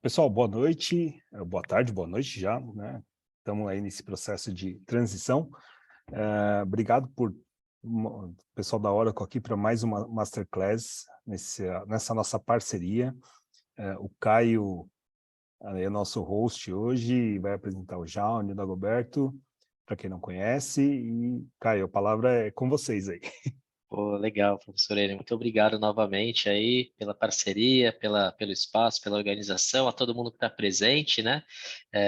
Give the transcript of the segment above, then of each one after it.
Pessoal, boa noite, boa tarde, boa noite já, né? Estamos aí nesse processo de transição. Obrigado por o pessoal da Oracle aqui para mais uma Masterclass nessa nossa parceria. O Caio é nosso host hoje, vai apresentar o Jaune, o Dagoberto, para quem não conhece. E, Caio, a palavra é com vocês aí. Pô, legal, professor Enio. Muito obrigado novamente aí pela parceria, pelo espaço, pela organização, a todo mundo que está presente, né?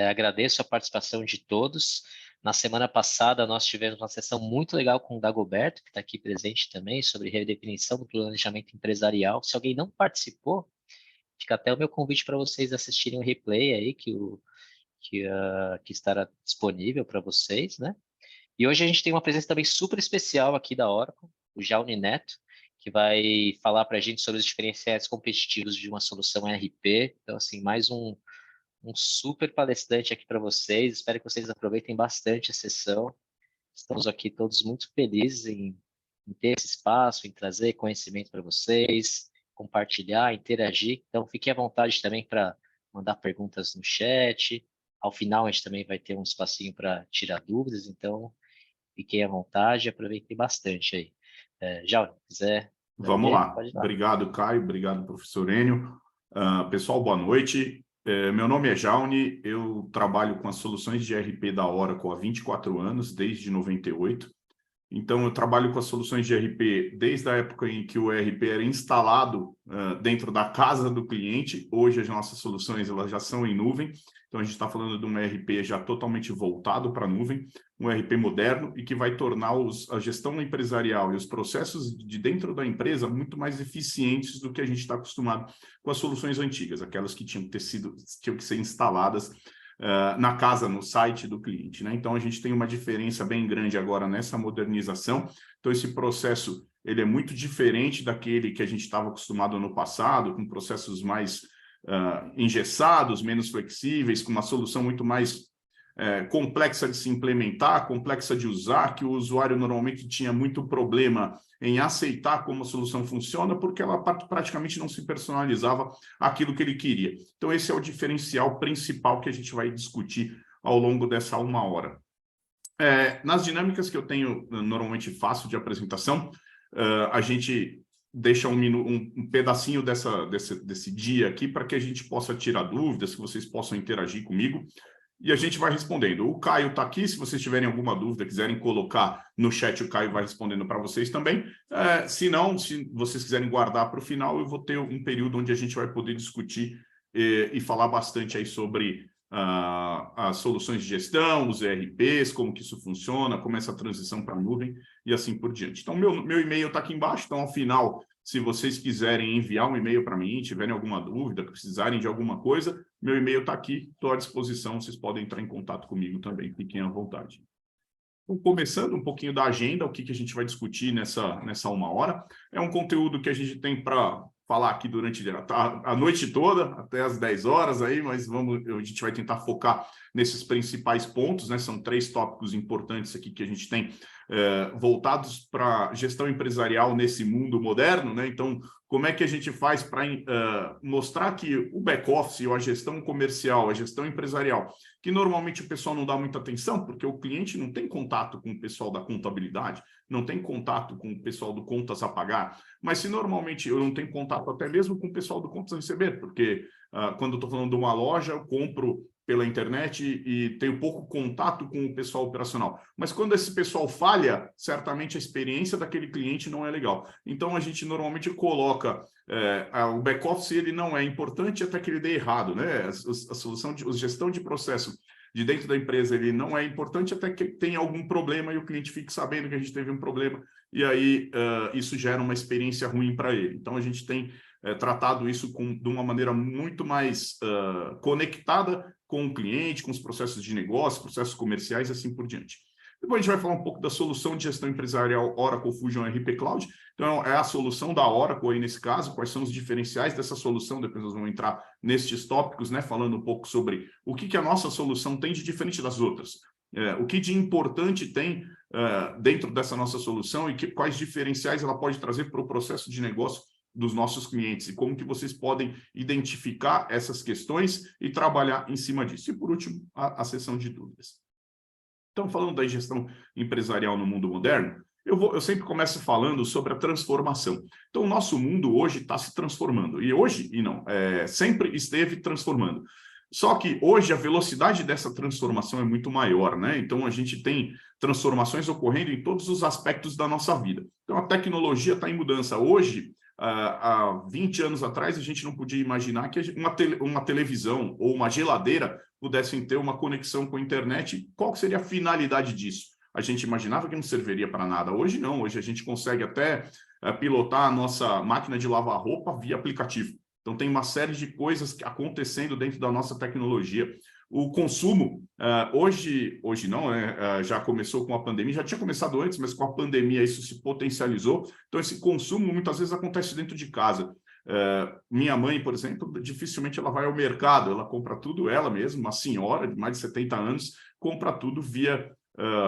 Agradeço a participação de todos. Na semana passada, nós tivemos uma sessão muito legal com o Dagoberto, que está aqui presente também, sobre redefinição do planejamento empresarial. Se alguém não participou, fica até o meu convite para vocês assistirem o replay aí, que estará disponível para vocês, né? E hoje a gente tem uma presença também super especial aqui da Oracle, o Jaune Neto, que vai falar para a gente sobre os diferenciais competitivos de uma solução ERP. Então, assim, mais um super palestrante aqui para vocês. Espero que vocês aproveitem bastante a sessão. Estamos aqui todos muito felizes em ter esse espaço, em trazer conhecimento para vocês, compartilhar, interagir. Então, fiquem à vontade também para mandar perguntas no chat. Ao final, a gente também vai ter um espacinho para tirar dúvidas. Então, fiquem à vontade e aproveitem bastante aí. Já, se quiser Vamos ler, lá. pode dar. Obrigado, Caio. Obrigado, professor Enio. Pessoal, boa noite. Meu nome é Jaune. Eu trabalho com as soluções de ERP da Oracle há 24 anos, desde 98. Então, eu trabalho com as soluções de ERP desde a época em que o ERP era instalado dentro da casa do cliente. Hoje, as nossas soluções elas já são em nuvem. Então, a gente está falando de um ERP já totalmente voltado para a nuvem, um ERP moderno e que vai tornar a gestão empresarial e os processos de dentro da empresa muito mais eficientes do que a gente está acostumado com as soluções antigas, aquelas que tinham que ser instaladas na casa, no site do cliente, né? Então, a gente tem uma diferença bem grande agora nessa modernização. Então, esse processo ele é muito diferente daquele que a gente estava acostumado no passado, com processos mais engessados, menos flexíveis, com uma solução muito mais complexa de se implementar, complexa de usar, que o usuário normalmente tinha muito problema em aceitar como a solução funciona, porque ela praticamente não se personalizava aquilo que ele queria. Então, esse é o diferencial principal que a gente vai discutir ao longo dessa uma hora. Nas dinâmicas que eu tenho, normalmente faço de apresentação, a gente deixa um pedacinho desse dia aqui para que a gente possa tirar dúvidas, que vocês possam interagir comigo. E a gente vai respondendo. O Caio está aqui, se vocês tiverem alguma dúvida, quiserem colocar no chat, o Caio vai respondendo para vocês também. Se não, se vocês quiserem guardar para o final, eu vou ter um período onde a gente vai poder discutir e falar bastante aí sobre as soluções de gestão, os ERPs, como que isso funciona, como essa transição para a nuvem e assim por diante. Então, meu e-mail está aqui embaixo, então, ao final, se vocês quiserem enviar um e-mail para mim, tiverem alguma dúvida, precisarem de alguma coisa, meu e-mail está aqui, estou à disposição, vocês podem entrar em contato comigo também, fiquem à vontade. Então, começando um pouquinho da agenda, o que a gente vai discutir nessa uma hora, é um conteúdo que a gente tem para falar aqui durante a noite toda, até as 10 horas aí, mas a gente vai tentar focar nesses principais pontos, né? São 3 tópicos importantes aqui que a gente tem voltados para gestão empresarial nesse mundo moderno, né? Então, como é que a gente faz para mostrar que o back-office, ou a gestão comercial, a gestão empresarial, que normalmente o pessoal não dá muita atenção, porque o cliente não tem contato com o pessoal da contabilidade, não tem contato com o pessoal do contas a pagar, mas se normalmente eu não tenho contato até mesmo com o pessoal do contas a receber, porque quando eu estou falando de uma loja, eu compro pela internet e tenho pouco contato com o pessoal operacional. Mas quando esse pessoal falha, certamente a experiência daquele cliente não é legal. Então, a gente normalmente coloca o back-office, ele não é importante até que ele dê errado, né? A solução a gestão de processo de dentro da empresa, ele não é importante até que tenha algum problema e o cliente fique sabendo que a gente teve um problema e aí isso gera uma experiência ruim para ele. Então, a gente tem tratado isso de uma maneira muito mais conectada com o cliente, com os processos de negócio, processos comerciais e assim por diante. Depois a gente vai falar um pouco da solução de gestão empresarial Oracle Fusion RP Cloud. Então, é a solução da Oracle aí nesse caso, quais são os diferenciais dessa solução, depois nós vamos entrar nestes tópicos, né, falando um pouco sobre o que a nossa solução tem de diferente das outras. O que de importante tem dentro dessa nossa solução e quais diferenciais ela pode trazer para o processo de negócio dos nossos clientes e como que vocês podem identificar essas questões e trabalhar em cima disso. E, por último, a sessão de dúvidas. Então, falando da gestão empresarial no mundo moderno, eu sempre começo falando sobre a transformação. Então, o nosso mundo hoje está se transformando. E hoje, sempre esteve transformando. Só que hoje a velocidade dessa transformação é muito maior, né? Então, a gente tem transformações ocorrendo em todos os aspectos da nossa vida. Então, a tecnologia está em mudança. Hoje, há 20 anos atrás, a gente não podia imaginar que uma televisão ou uma geladeira pudessem ter uma conexão com a internet. Qual seria a finalidade disso? A gente imaginava que não serviria para nada. Hoje não. Hoje a gente consegue até pilotar a nossa máquina de lavar roupa via aplicativo. Então, tem uma série de coisas acontecendo dentro da nossa tecnologia. O consumo, hoje não, já começou com a pandemia, já tinha começado antes, mas com a pandemia isso se potencializou. Então, esse consumo muitas vezes acontece dentro de casa. Minha mãe, por exemplo, dificilmente ela vai ao mercado, ela compra tudo ela mesma, uma senhora de mais de 70 anos, compra tudo via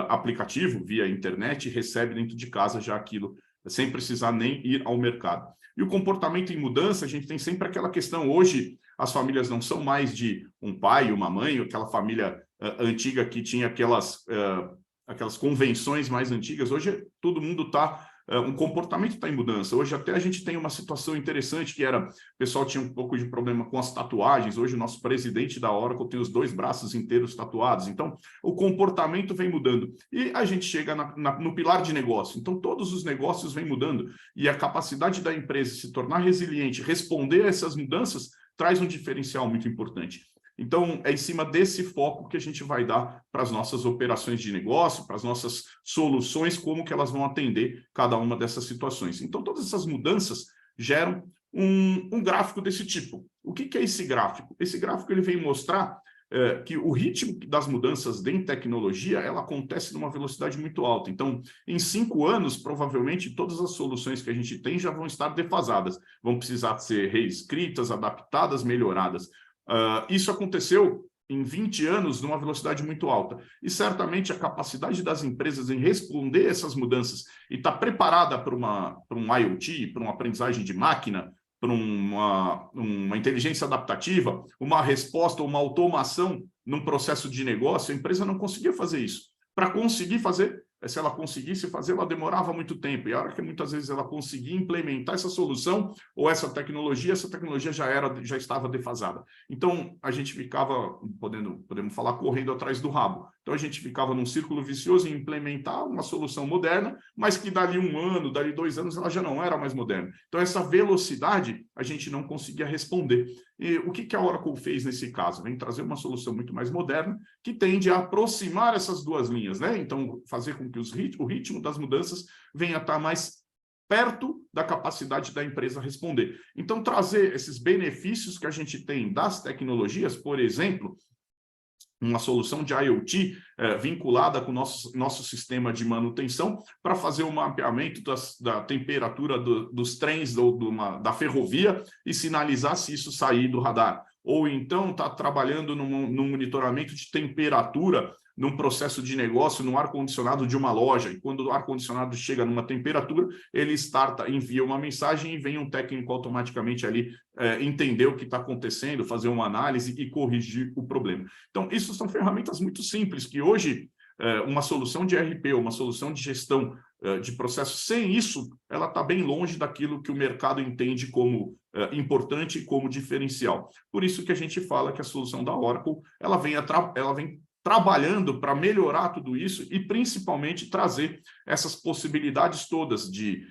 aplicativo, via internet, e recebe dentro de casa já aquilo, sem precisar nem ir ao mercado. E o comportamento em mudança, a gente tem sempre aquela questão, hoje as famílias não são mais de um pai e uma mãe, aquela família antiga que tinha aquelas convenções mais antigas, hoje todo mundo está, um comportamento está em mudança. Hoje até a gente tem uma situação interessante, que era, o pessoal tinha um pouco de problema com as tatuagens, hoje o nosso presidente da Oracle tem os 2 braços inteiros tatuados, então o comportamento vem mudando. E a gente chega no pilar de negócio, então todos os negócios vêm mudando, e a capacidade da empresa se tornar resiliente, responder a essas mudanças, traz um diferencial muito importante. Então, é em cima desse foco que a gente vai dar para as nossas operações de negócio, para as nossas soluções, como que elas vão atender cada uma dessas situações. Então, todas essas mudanças geram um gráfico desse tipo. O que é esse gráfico? Esse gráfico ele vem mostrar que o ritmo das mudanças em tecnologia, ela acontece numa velocidade muito alta. Então, em 5 anos, provavelmente, todas as soluções que a gente tem já vão estar defasadas, vão precisar ser reescritas, adaptadas, melhoradas. Isso aconteceu em 20 anos numa velocidade muito alta. E certamente a capacidade das empresas em responder essas mudanças e estar preparada para um IoT, para uma aprendizagem de máquina, para uma inteligência adaptativa, uma resposta, uma automação num processo de negócio, a empresa não conseguia fazer isso. Para conseguir fazer, se ela conseguisse fazer, ela demorava muito tempo. E a hora que muitas vezes ela conseguia implementar essa solução ou essa tecnologia já estava defasada. Então, a gente ficava, podemos falar, correndo atrás do rabo. Então, a gente ficava num círculo vicioso em implementar uma solução moderna, mas que dali 1 ano, dali 2 anos, ela já não era mais moderna. Então, essa velocidade, a gente não conseguia responder. E o que a Oracle fez nesse caso? Vem trazer uma solução muito mais moderna, que tende a aproximar essas 2 linhas, né? Então, fazer com que o ritmo das mudanças venha a estar mais perto da capacidade da empresa responder. Então, trazer esses benefícios que a gente tem das tecnologias, por exemplo, uma solução de IoT vinculada com o nosso sistema de manutenção para fazer o mapeamento da temperatura dos trens da ferrovia e sinalizar se isso sair do radar. Ou então está trabalhando no monitoramento de temperatura num processo de negócio, no ar-condicionado de uma loja, e quando o ar-condicionado chega numa temperatura, ele envia uma mensagem e vem um técnico automaticamente ali entender o que está acontecendo, fazer uma análise e corrigir o problema. Então, isso são ferramentas muito simples, que hoje uma solução de ERP, uma solução de gestão de processos, sem isso, ela está bem longe daquilo que o mercado entende como importante e como diferencial. Por isso que a gente fala que a solução da Oracle, ela vem trabalhando para melhorar tudo isso e, principalmente, trazer essas possibilidades todas de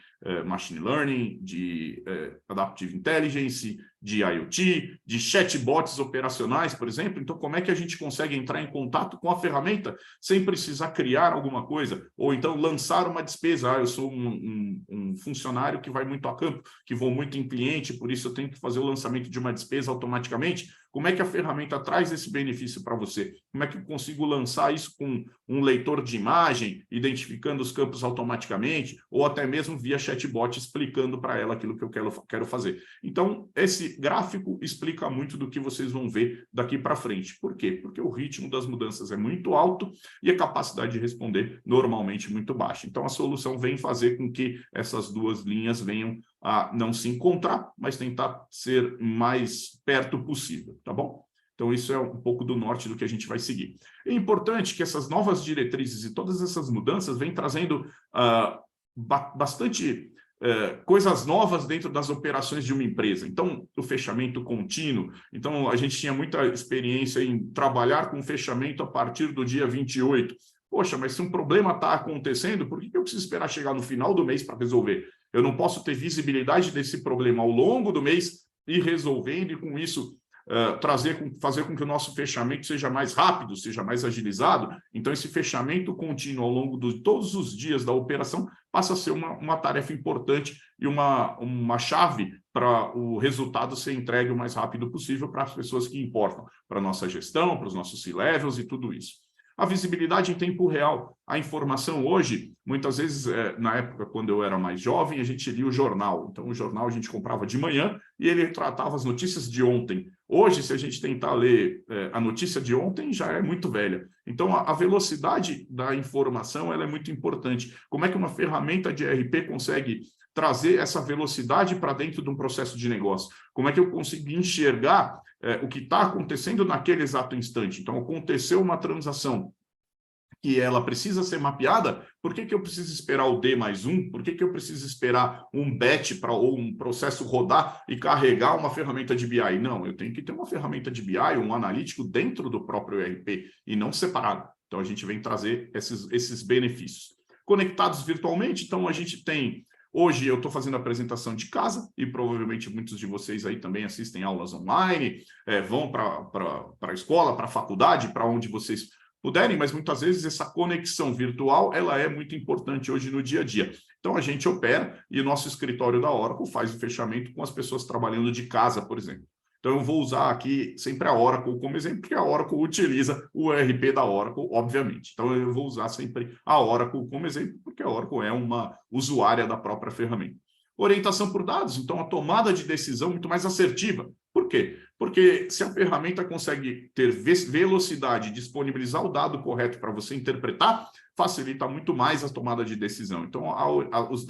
machine learning, de adaptive intelligence, de IoT, de chatbots operacionais, por exemplo. Então, como é que a gente consegue entrar em contato com a ferramenta sem precisar criar alguma coisa? Ou então lançar uma despesa. Eu sou um funcionário que vai muito a campo, que vou muito em cliente, por isso eu tenho que fazer o lançamento de uma despesa automaticamente. Como é que a ferramenta traz esse benefício para você? Como é que eu consigo lançar isso com um leitor de imagem, identificando os campos automaticamente, ou até mesmo via chat chatbot explicando para ela aquilo que eu quero fazer. Então, esse gráfico explica muito do que vocês vão ver daqui para frente. Por quê? Porque o ritmo das mudanças é muito alto e a capacidade de responder normalmente muito baixa. Então, a solução vem fazer com que essas duas linhas venham a não se encontrar, mas tentar ser mais perto possível, tá bom? Então, isso é um pouco do norte do que a gente vai seguir. É importante que essas novas diretrizes e todas essas mudanças vêm trazendo bastante coisas novas dentro das operações de uma empresa. Então, o fechamento contínuo. Então, a gente tinha muita experiência em trabalhar com fechamento a partir do dia 28. Poxa, mas se um problema está acontecendo, por que eu preciso esperar chegar no final do mês para resolver? Eu não posso ter visibilidade desse problema ao longo do mês e resolvendo, e com isso fazer com que o nosso fechamento seja mais rápido, seja mais agilizado. Então, esse fechamento contínuo ao longo de todos os dias da operação passa a ser uma tarefa importante e uma chave para o resultado ser entregue o mais rápido possível para as pessoas que importam, para a nossa gestão, para os nossos C-levels e tudo isso. A visibilidade em tempo real. A informação hoje, muitas vezes, na época, quando eu era mais jovem, a gente lia o jornal. Então, o jornal a gente comprava de manhã e ele tratava as notícias de ontem. Hoje, se a gente tentar ler a notícia de ontem, já é muito velha. Então, a velocidade da informação ela é muito importante. Como é que uma ferramenta de ERP consegue trazer essa velocidade para dentro de um processo de negócio? Como é que eu consigo enxergar o que está acontecendo naquele exato instante? Então, aconteceu uma transação que ela precisa ser mapeada, por que eu preciso esperar o D+1? Por que eu preciso esperar um batch ou um processo rodar e carregar uma ferramenta de BI? Não, eu tenho que ter uma ferramenta de BI, um analítico dentro do próprio ERP e não separado. Então, a gente vem trazer esses benefícios. Conectados virtualmente, então a gente tem... Hoje eu estou fazendo a apresentação de casa e provavelmente muitos de vocês aí também assistem aulas online, vão para a escola, para a faculdade, para onde vocês puderem, mas muitas vezes essa conexão virtual ela é muito importante hoje no dia a dia. Então a gente opera e o nosso escritório da Oracle faz o fechamento com as pessoas trabalhando de casa, por exemplo. Então, eu vou usar aqui sempre a Oracle como exemplo, porque a Oracle utiliza o ERP da Oracle, obviamente. Então, eu vou usar sempre a Oracle como exemplo, porque a Oracle é uma usuária da própria ferramenta. Orientação por dados, então, a tomada de decisão muito mais assertiva. Por quê? Porque se a ferramenta consegue ter velocidade e disponibilizar o dado correto para você interpretar, facilita muito mais a tomada de decisão. Então,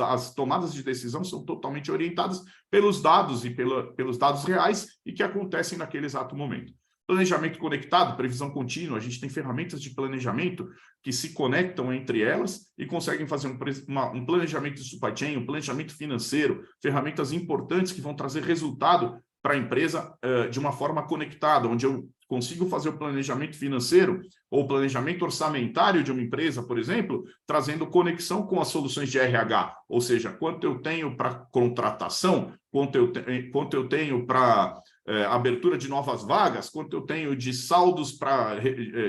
as tomadas de decisão são totalmente orientadas pelos dados e pelos dados reais e que acontecem naquele exato momento. Planejamento conectado, previsão contínua, a gente tem ferramentas de planejamento que se conectam entre elas e conseguem fazer um planejamento de supply chain, um planejamento financeiro, ferramentas importantes que vão trazer resultado para a empresa de uma forma conectada, onde eu consigo fazer o planejamento financeiro ou planejamento orçamentário de uma empresa, por exemplo, trazendo conexão com as soluções de RH, ou seja, quanto eu tenho para contratação, quanto eu tenho para abertura de novas vagas, quanto eu tenho de saldos para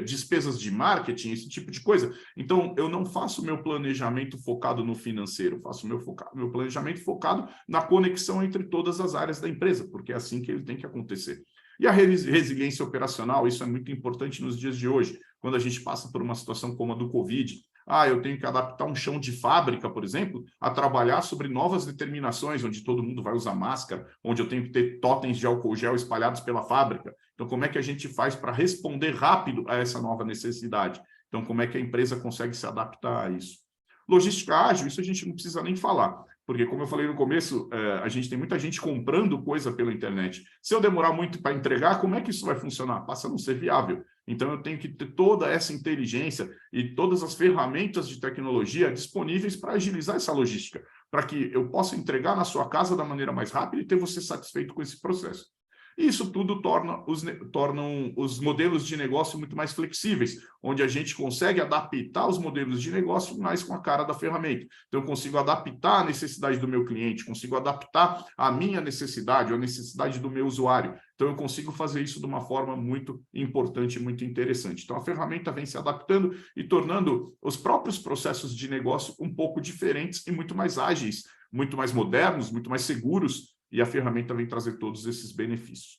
despesas de marketing, esse tipo de coisa. Então, eu não faço meu planejamento focado no financeiro, faço meu planejamento focado na conexão entre todas as áreas da empresa, porque é assim que ele tem que acontecer. E a resiliência operacional, isso é muito importante nos dias de hoje, quando a gente passa por uma situação como a do Covid. Eu tenho que adaptar um chão de fábrica, por exemplo, a trabalhar sobre novas determinações, onde todo mundo vai usar máscara, onde eu tenho que ter totens de álcool gel espalhados pela fábrica. Então, como é que a gente faz para responder rápido a essa nova necessidade? Então, como é que a empresa consegue se adaptar a isso? Logística ágil, isso a gente não precisa nem falar, porque, como eu falei no começo, a gente tem muita gente comprando coisa pela internet. Se eu demorar muito para entregar, como é que isso vai funcionar? Passa a não ser viável. Então, eu tenho que ter toda essa inteligência e todas as ferramentas de tecnologia disponíveis para agilizar essa logística, para que eu possa entregar na sua casa da maneira mais rápida e ter você satisfeito com esse processo. E isso tudo torna os modelos de negócio muito mais flexíveis, onde a gente consegue adaptar os modelos de negócio mais com a cara da ferramenta. Então, eu consigo adaptar a necessidade do meu cliente, consigo adaptar a minha necessidade, ou a necessidade do meu usuário. Então, eu consigo fazer isso de uma forma muito importante e muito interessante. Então, a ferramenta vem se adaptando e tornando os próprios processos de negócio um pouco diferentes e muito mais ágeis, muito mais modernos, muito mais seguros, e a ferramenta vem trazer todos esses benefícios.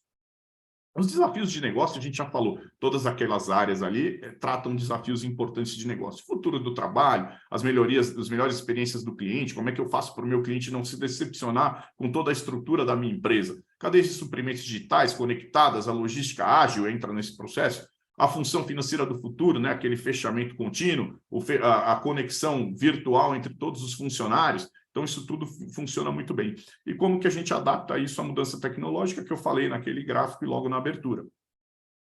Os desafios de negócio, a gente já falou, todas aquelas áreas ali tratam desafios importantes de negócio. Futuro do trabalho, as melhorias, as melhores experiências do cliente, como é que eu faço para o meu cliente não se decepcionar com toda a estrutura da minha empresa. Cadeias de suprimentos digitais conectadas, a logística ágil entra nesse processo. A função financeira do futuro, né? Aquele fechamento contínuo, a conexão virtual entre todos os funcionários. Então, isso tudo funciona muito bem. E como que a gente adapta isso à mudança tecnológica que eu falei naquele gráfico e logo na abertura?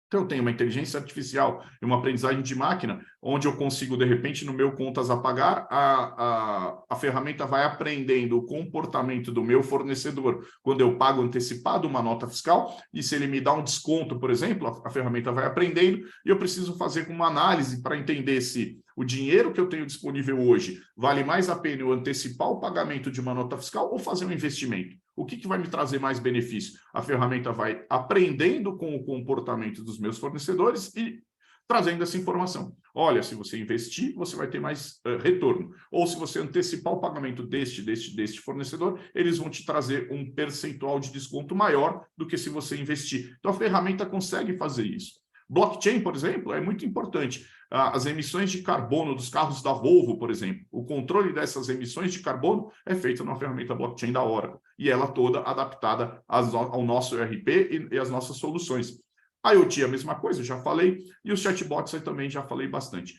Então, eu tenho uma inteligência artificial e uma aprendizagem de máquina, onde eu consigo, de repente, no meu contas a pagar, a ferramenta vai aprendendo o comportamento do meu fornecedor quando eu pago antecipado uma nota fiscal, e se ele me dá um desconto, por exemplo, a ferramenta vai aprendendo, e eu preciso fazer uma análise para entender se o dinheiro que eu tenho disponível hoje vale mais a pena eu antecipar o pagamento de uma nota fiscal ou fazer um investimento. O que vai me trazer mais benefício? A ferramenta vai aprendendo com o comportamento dos meus fornecedores e trazendo essa informação. Olha, se você investir, você vai ter mais retorno. Ou se você antecipar o pagamento deste fornecedor, eles vão te trazer um percentual de desconto maior do que se você investir. Então, a ferramenta consegue fazer isso. Blockchain, por exemplo, é muito importante. As emissões de carbono dos carros da Volvo, por exemplo, o controle dessas emissões de carbono é feito na ferramenta blockchain da Oracle, e ela toda adaptada ao nosso ERP e às nossas soluções. A IoT é a mesma coisa, eu já falei, e os chatbots eu também já falei bastante.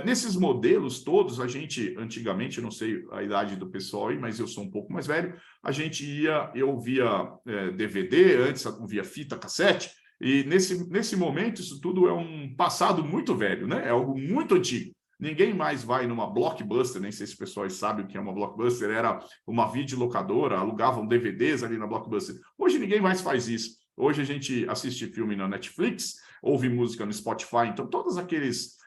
Nesses modelos todos, a gente, antigamente, não sei a idade do pessoal aí, mas eu sou um pouco mais velho, eu via DVD, antes eu via fita cassete, e nesse momento, isso tudo é um passado muito velho, né? É algo muito antigo. Ninguém mais vai numa Blockbuster, nem sei se os pessoal sabe o que é uma Blockbuster, era uma videolocadora, alugavam DVDs ali na Blockbuster. Hoje ninguém mais faz isso. Hoje a gente assiste filme na Netflix, ouve música no Spotify, então todos aqueles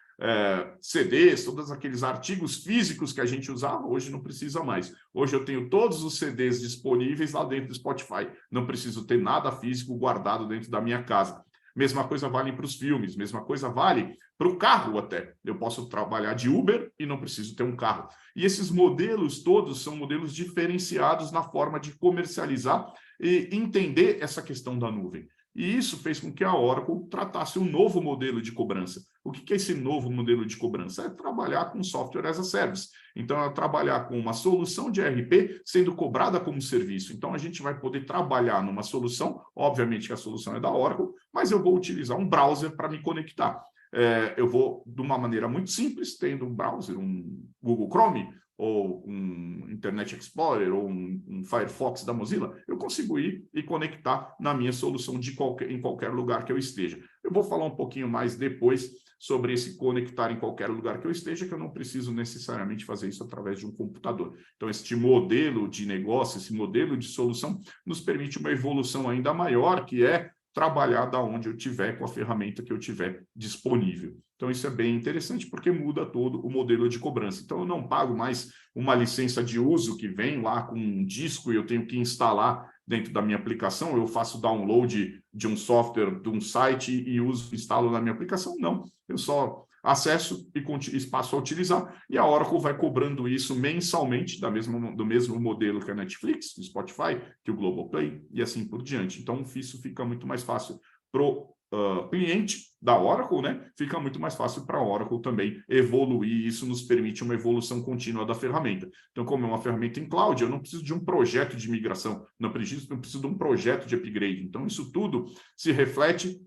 CDs, todos aqueles artigos físicos que a gente usava, hoje não precisa mais. Hoje eu tenho todos os CDs disponíveis lá dentro do Spotify. Não preciso ter nada físico guardado dentro da minha casa. Mesma coisa vale para os filmes, mesma coisa vale para o carro até. Eu posso trabalhar de Uber e não preciso ter um carro. E esses modelos todos são modelos diferenciados na forma de comercializar e entender essa questão da nuvem. E isso fez com que a Oracle tratasse um novo modelo de cobrança. O que é esse novo modelo de cobrança? É trabalhar com software as a service. Então, é trabalhar com uma solução de ERP sendo cobrada como serviço. Então, a gente vai poder trabalhar numa solução, obviamente que a solução é da Oracle, mas eu vou utilizar um browser para me conectar. Eu vou, de uma maneira muito simples, tendo um browser, um Google Chrome, ou um Internet Explorer, ou um Firefox da Mozilla, eu consigo ir e conectar na minha solução em qualquer lugar que eu esteja. Eu vou falar um pouquinho mais depois sobre esse conectar em qualquer lugar que eu esteja, que eu não preciso necessariamente fazer isso através de um computador. Então, este modelo de negócio, esse modelo de solução, nos permite uma evolução ainda maior, que é trabalhar da onde eu tiver, com a ferramenta que eu tiver disponível. Então, isso é bem interessante, porque muda todo o modelo de cobrança. Então, eu não pago mais uma licença de uso que vem lá com um disco e eu tenho que instalar dentro da minha aplicação, eu faço download de um software, de um site e instalo na minha aplicação. Não, eu só acesso e passo a utilizar, e a Oracle vai cobrando isso mensalmente, do mesmo modelo que a Netflix, o Spotify, que o Globoplay, e assim por diante. Então, isso fica muito mais fácil para o cliente da Oracle, né? Fica muito mais fácil para a Oracle também evoluir, e isso nos permite uma evolução contínua da ferramenta. Então, como é uma ferramenta em cloud, eu não preciso de um projeto de migração, não preciso de um projeto de upgrade. Então, isso tudo se reflete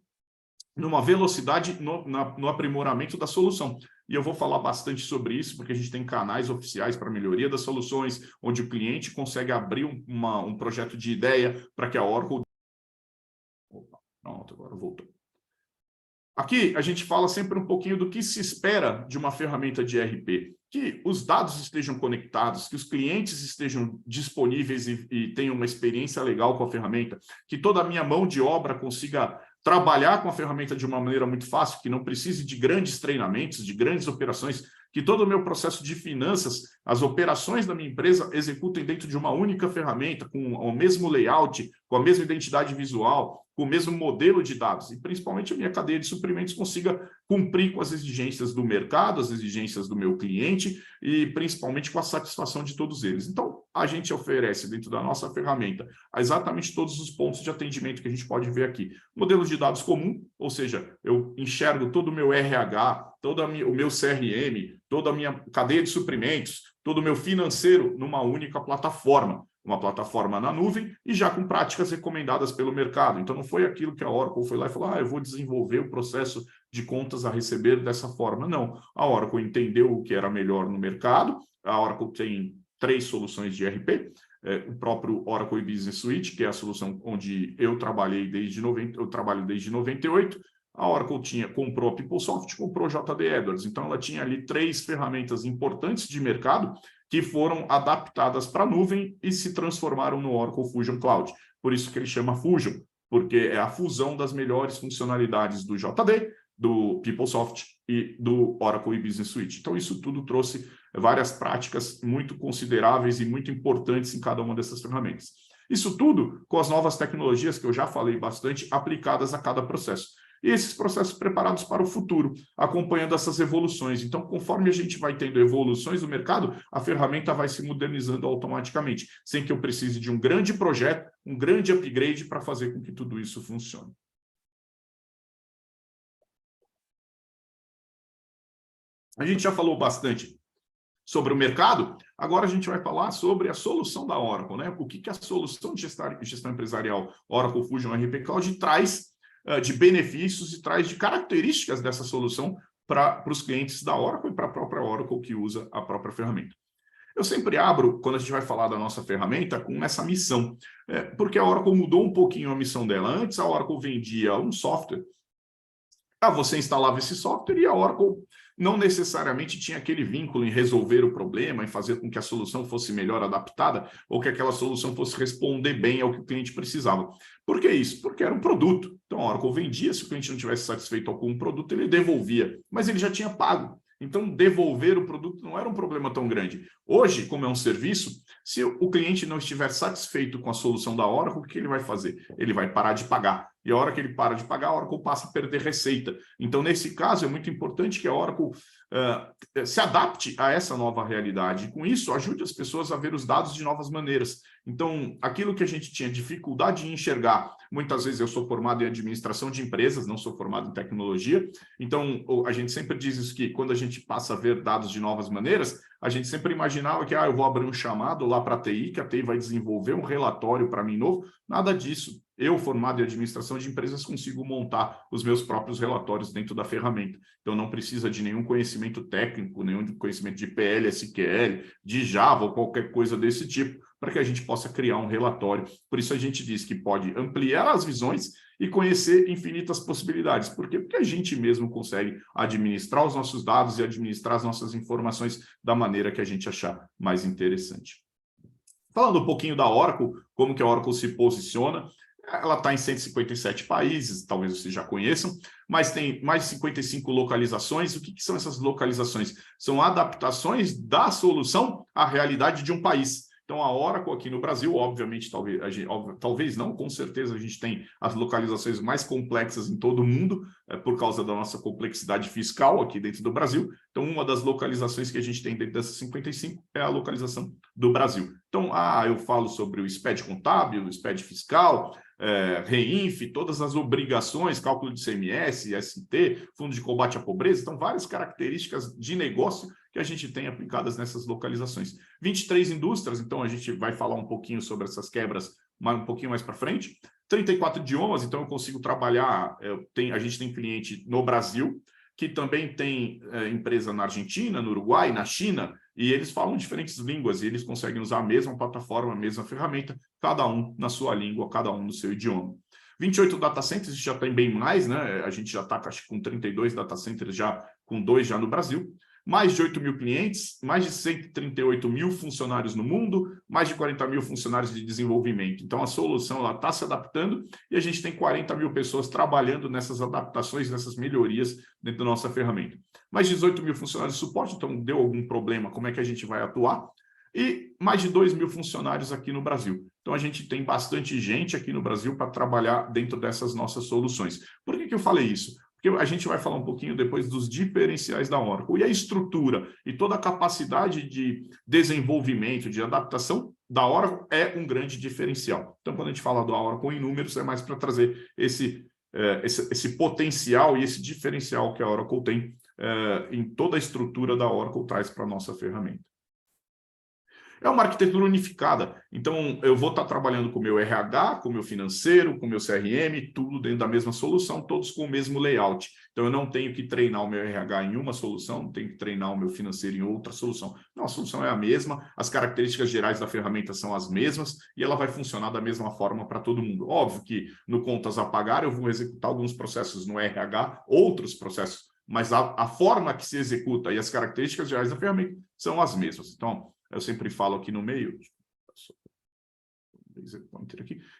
numa velocidade no aprimoramento da solução. E eu vou falar bastante sobre isso, porque a gente tem canais oficiais para melhoria das soluções, onde o cliente consegue abrir um projeto de ideia para que a Oracle... Opa, pronto, agora voltou. Aqui a gente fala sempre um pouquinho do que se espera de uma ferramenta de ERP. Que os dados estejam conectados, que os clientes estejam disponíveis e tenham uma experiência legal com a ferramenta, que toda a minha mão de obra consiga trabalhar com a ferramenta de uma maneira muito fácil, que não precise de grandes treinamentos, de grandes operações, que todo o meu processo de finanças, as operações da minha empresa executem dentro de uma única ferramenta, com o mesmo layout, com a mesma identidade visual, com o mesmo modelo de dados, e principalmente a minha cadeia de suprimentos consiga cumprir com as exigências do mercado, as exigências do meu cliente e principalmente com a satisfação de todos eles. Então, a gente oferece dentro da nossa ferramenta exatamente todos os pontos de atendimento que a gente pode ver aqui. Modelo de dados comum, ou seja, eu enxergo todo o meu RH, todo o meu CRM, toda a minha cadeia de suprimentos, todo o meu financeiro numa única plataforma. Uma plataforma na nuvem e já com práticas recomendadas pelo mercado. Então, não foi aquilo que a Oracle foi lá e falou, eu vou desenvolver o processo de contas a receber dessa forma. Não, a Oracle entendeu o que era melhor no mercado, a Oracle tem 3 soluções de ERP, o próprio Oracle Business Suite, que é a solução onde eu trabalho desde 98, a Oracle comprou a PeopleSoft, comprou a JD Edwards. Então, ela tinha ali 3 ferramentas importantes de mercado que foram adaptadas para a nuvem e se transformaram no Oracle Fusion Cloud. Por isso que ele chama Fusion, porque é a fusão das melhores funcionalidades do JD, do PeopleSoft e do Oracle Business Suite. Então, isso tudo trouxe várias práticas muito consideráveis e muito importantes em cada uma dessas ferramentas. Isso tudo com as novas tecnologias, que eu já falei bastante, aplicadas a cada processo. E esses processos preparados para o futuro, acompanhando essas evoluções. Então, conforme a gente vai tendo evoluções do mercado, a ferramenta vai se modernizando automaticamente, sem que eu precise de um grande projeto, um grande upgrade para fazer com que tudo isso funcione. A gente já falou bastante sobre o mercado, agora a gente vai falar sobre a solução da Oracle, né? O que a solução de gestão empresarial Oracle Fusion RP Cloud traz de benefícios e traz de características dessa solução para os clientes da Oracle e para a própria Oracle que usa a própria ferramenta. Eu sempre abro, quando a gente vai falar da nossa ferramenta, com essa missão, porque a Oracle mudou um pouquinho a missão dela. Antes, a Oracle vendia um software, você instalava esse software e a Oracle não necessariamente tinha aquele vínculo em resolver o problema, em fazer com que a solução fosse melhor adaptada ou que aquela solução fosse responder bem ao que o cliente precisava. Por que isso? Porque era um produto. Então, a Oracle vendia, se o cliente não estivesse satisfeito com o produto, ele devolvia, mas ele já tinha pago. Então, devolver o produto não era um problema tão grande. Hoje, como é um serviço, se o cliente não estiver satisfeito com a solução da Oracle, o que ele vai fazer? Ele vai parar de pagar. E a hora que ele para de pagar, a Oracle passa a perder receita. Então, nesse caso, é muito importante que a Oracle se adapte a essa nova realidade. E, com isso, ajude as pessoas a ver os dados de novas maneiras. Então, aquilo que a gente tinha dificuldade em enxergar, muitas vezes eu sou formado em administração de empresas, não sou formado em tecnologia, então a gente sempre diz isso, que quando a gente passa a ver dados de novas maneiras, a gente sempre imaginava que eu vou abrir um chamado lá para a TI, que a TI vai desenvolver um relatório para mim novo. Nada disso. Eu, formado em administração de empresas, consigo montar os meus próprios relatórios dentro da ferramenta. Então, não precisa de nenhum conhecimento técnico, nenhum conhecimento de PL, SQL, de Java ou qualquer coisa desse tipo, para que a gente possa criar um relatório. Por isso, a gente diz que pode ampliar as visões e conhecer infinitas possibilidades. Por quê? Porque a gente mesmo consegue administrar os nossos dados e administrar as nossas informações da maneira que a gente achar mais interessante. Falando um pouquinho da Oracle, como que a Oracle se posiciona, ela está em 157 países, talvez vocês já conheçam, mas tem mais de 55 localizações. O que são essas localizações? São adaptações da solução à realidade de um país. Então, a Oracle aqui no Brasil, obviamente, talvez não, com certeza a gente tem as localizações mais complexas em todo o mundo, por causa da nossa complexidade fiscal aqui dentro do Brasil. Então, uma das localizações que a gente tem dentro dessas 55 é a localização do Brasil. Então, eu falo sobre o SPED contábil, o SPED fiscal, REINF, todas as obrigações, cálculo de CMS, ST, Fundo de Combate à Pobreza. Então, várias características de negócio que a gente tem aplicadas nessas localizações. 23 indústrias, então a gente vai falar um pouquinho sobre essas quebras um pouquinho mais para frente. 34 idiomas, então eu consigo trabalhar, a gente tem cliente no Brasil, que também tem empresa na Argentina, no Uruguai, na China, e eles falam diferentes línguas, e eles conseguem usar a mesma plataforma, a mesma ferramenta, cada um na sua língua, cada um no seu idioma. 28 data centers, já tem bem mais, né? A gente já está, acho que com 32 data centers, já com 2 já no Brasil. mais de 8 mil clientes, mais de 138 mil funcionários no mundo, mais de 40 mil funcionários de desenvolvimento. Então, a solução está se adaptando e a gente tem 40 mil pessoas trabalhando nessas adaptações, nessas melhorias dentro da nossa ferramenta. Mais de 18 mil funcionários de suporte, então deu algum problema, como é que a gente vai atuar? E mais de 2 mil funcionários aqui no Brasil. Então, a gente tem bastante gente aqui no Brasil para trabalhar dentro dessas nossas soluções. Por que eu falei isso? Porque a gente vai falar um pouquinho depois dos diferenciais da Oracle. E a estrutura e toda a capacidade de desenvolvimento, de adaptação da Oracle é um grande diferencial. Então, quando a gente fala da Oracle em números, é mais para trazer esse potencial e esse diferencial que a Oracle tem em toda a estrutura da Oracle traz para a nossa ferramenta. É uma arquitetura unificada, então eu vou estar trabalhando com o meu RH, com o meu financeiro, com o meu CRM, tudo dentro da mesma solução, todos com o mesmo layout. Então eu não tenho que treinar o meu RH em uma solução, não tenho que treinar o meu financeiro em outra solução. Não, a solução é a mesma, as características gerais da ferramenta são as mesmas e ela vai funcionar da mesma forma para todo mundo. Óbvio que no contas a pagar eu vou executar alguns processos no RH, outros processos, mas a forma que se executa e as características gerais da ferramenta são as mesmas. Então, eu sempre falo aqui no meio.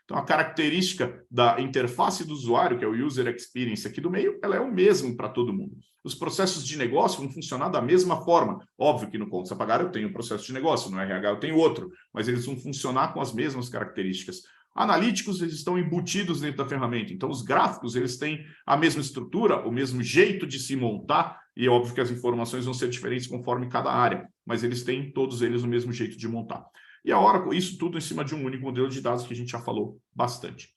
Então, a característica da interface do usuário, que é o User Experience aqui do meio, ela é o mesmo para todo mundo. Os processos de negócio vão funcionar da mesma forma. Óbvio que no Contas a Pagar eu tenho um processo de negócio, no RH eu tenho outro, mas eles vão funcionar com as mesmas características. Analíticos, eles estão embutidos dentro da ferramenta. Então, os gráficos, eles têm a mesma estrutura, o mesmo jeito de se montar, e é óbvio que as informações vão ser diferentes conforme cada área, mas eles têm, todos eles, o mesmo jeito de montar. E a Oracle, isso tudo em cima de um único modelo de dados que a gente já falou bastante.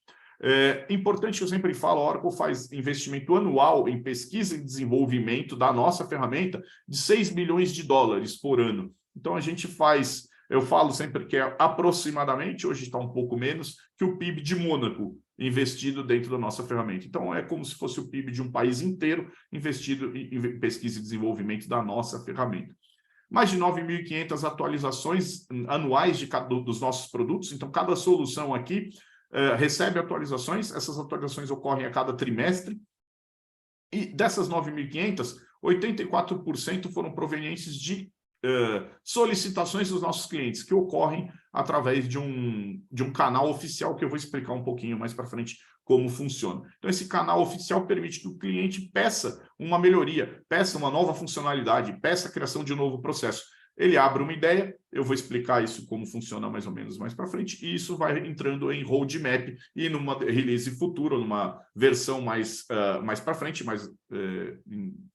É importante que eu sempre falo, a Oracle faz investimento anual em pesquisa e desenvolvimento da nossa ferramenta de 6 bilhões de dólares por ano. Então, a gente faz... Eu falo sempre que é aproximadamente, hoje está um pouco menos, que o PIB de Mônaco investido dentro da nossa ferramenta. Então, é como se fosse o PIB de um país inteiro investido em pesquisa e desenvolvimento da nossa ferramenta. Mais de 9.500 atualizações anuais dos nossos produtos. Então, cada solução aqui recebe atualizações. Essas atualizações ocorrem a cada trimestre. E dessas 9.500, 84% foram provenientes de solicitações dos nossos clientes, que ocorrem através de um canal oficial, que eu vou explicar um pouquinho mais para frente como funciona. Então, esse canal oficial permite que o cliente peça uma melhoria, peça uma nova funcionalidade, peça a criação de um novo processo. Ele abre uma ideia, eu vou explicar isso como funciona mais ou menos mais para frente, e isso vai entrando em roadmap e numa release futura, numa versão mais para frente,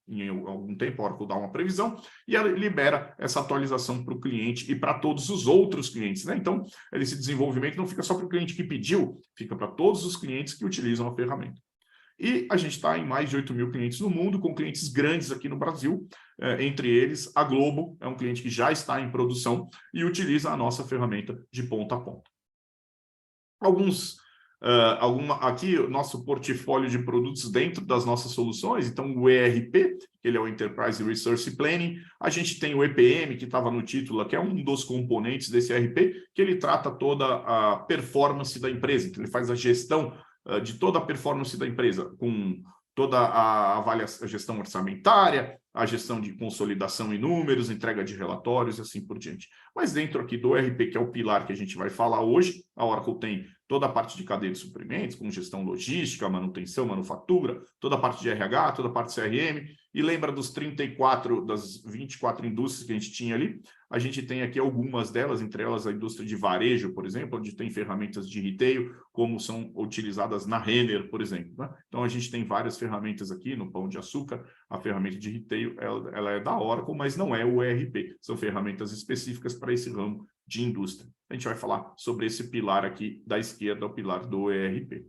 em algum tempo, a Oracle dá uma previsão, e ela libera essa atualização para o cliente e para todos os outros clientes, né? Então, esse desenvolvimento não fica só para o cliente que pediu, fica para todos os clientes que utilizam a ferramenta. E a gente está em mais de 8 mil clientes no mundo, com clientes grandes aqui no Brasil, entre eles a Globo, é um cliente que já está em produção e utiliza a nossa ferramenta de ponta a ponta. Aqui o nosso portfólio de produtos dentro das nossas soluções, então o ERP, ele é o Enterprise Resource Planning, a gente tem o EPM, que estava no título, que é um dos componentes desse ERP, que ele trata toda a performance da empresa, então ele faz a gestão de toda a performance da empresa, com toda a gestão orçamentária, a gestão de consolidação em números, entrega de relatórios e assim por diante. Mas dentro aqui do ERP, que é o pilar que a gente vai falar hoje, a Oracle tem toda a parte de cadeia de suprimentos, com gestão logística, manutenção, manufatura, toda a parte de RH, toda a parte de CRM, e lembra das 24 indústrias que a gente tinha ali? A gente tem aqui algumas delas, entre elas a indústria de varejo, por exemplo, onde tem ferramentas de retail, como são utilizadas na Renner, por exemplo, né? Então, a gente tem várias ferramentas aqui no Pão de Açúcar, a ferramenta de retail, ela é da Oracle, mas não é o ERP, são ferramentas específicas para esse ramo de indústria. A gente vai falar sobre esse pilar aqui da esquerda, o pilar do ERP.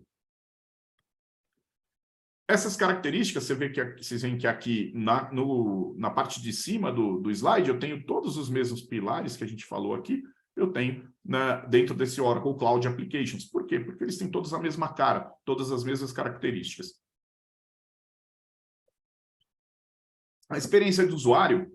Essas características, vocês veem que aqui na parte de cima do slide, eu tenho todos os mesmos pilares que a gente falou aqui, eu tenho dentro desse Oracle Cloud Applications. Por quê? Porque eles têm todos a mesma cara, todas as mesmas características. A experiência do usuário,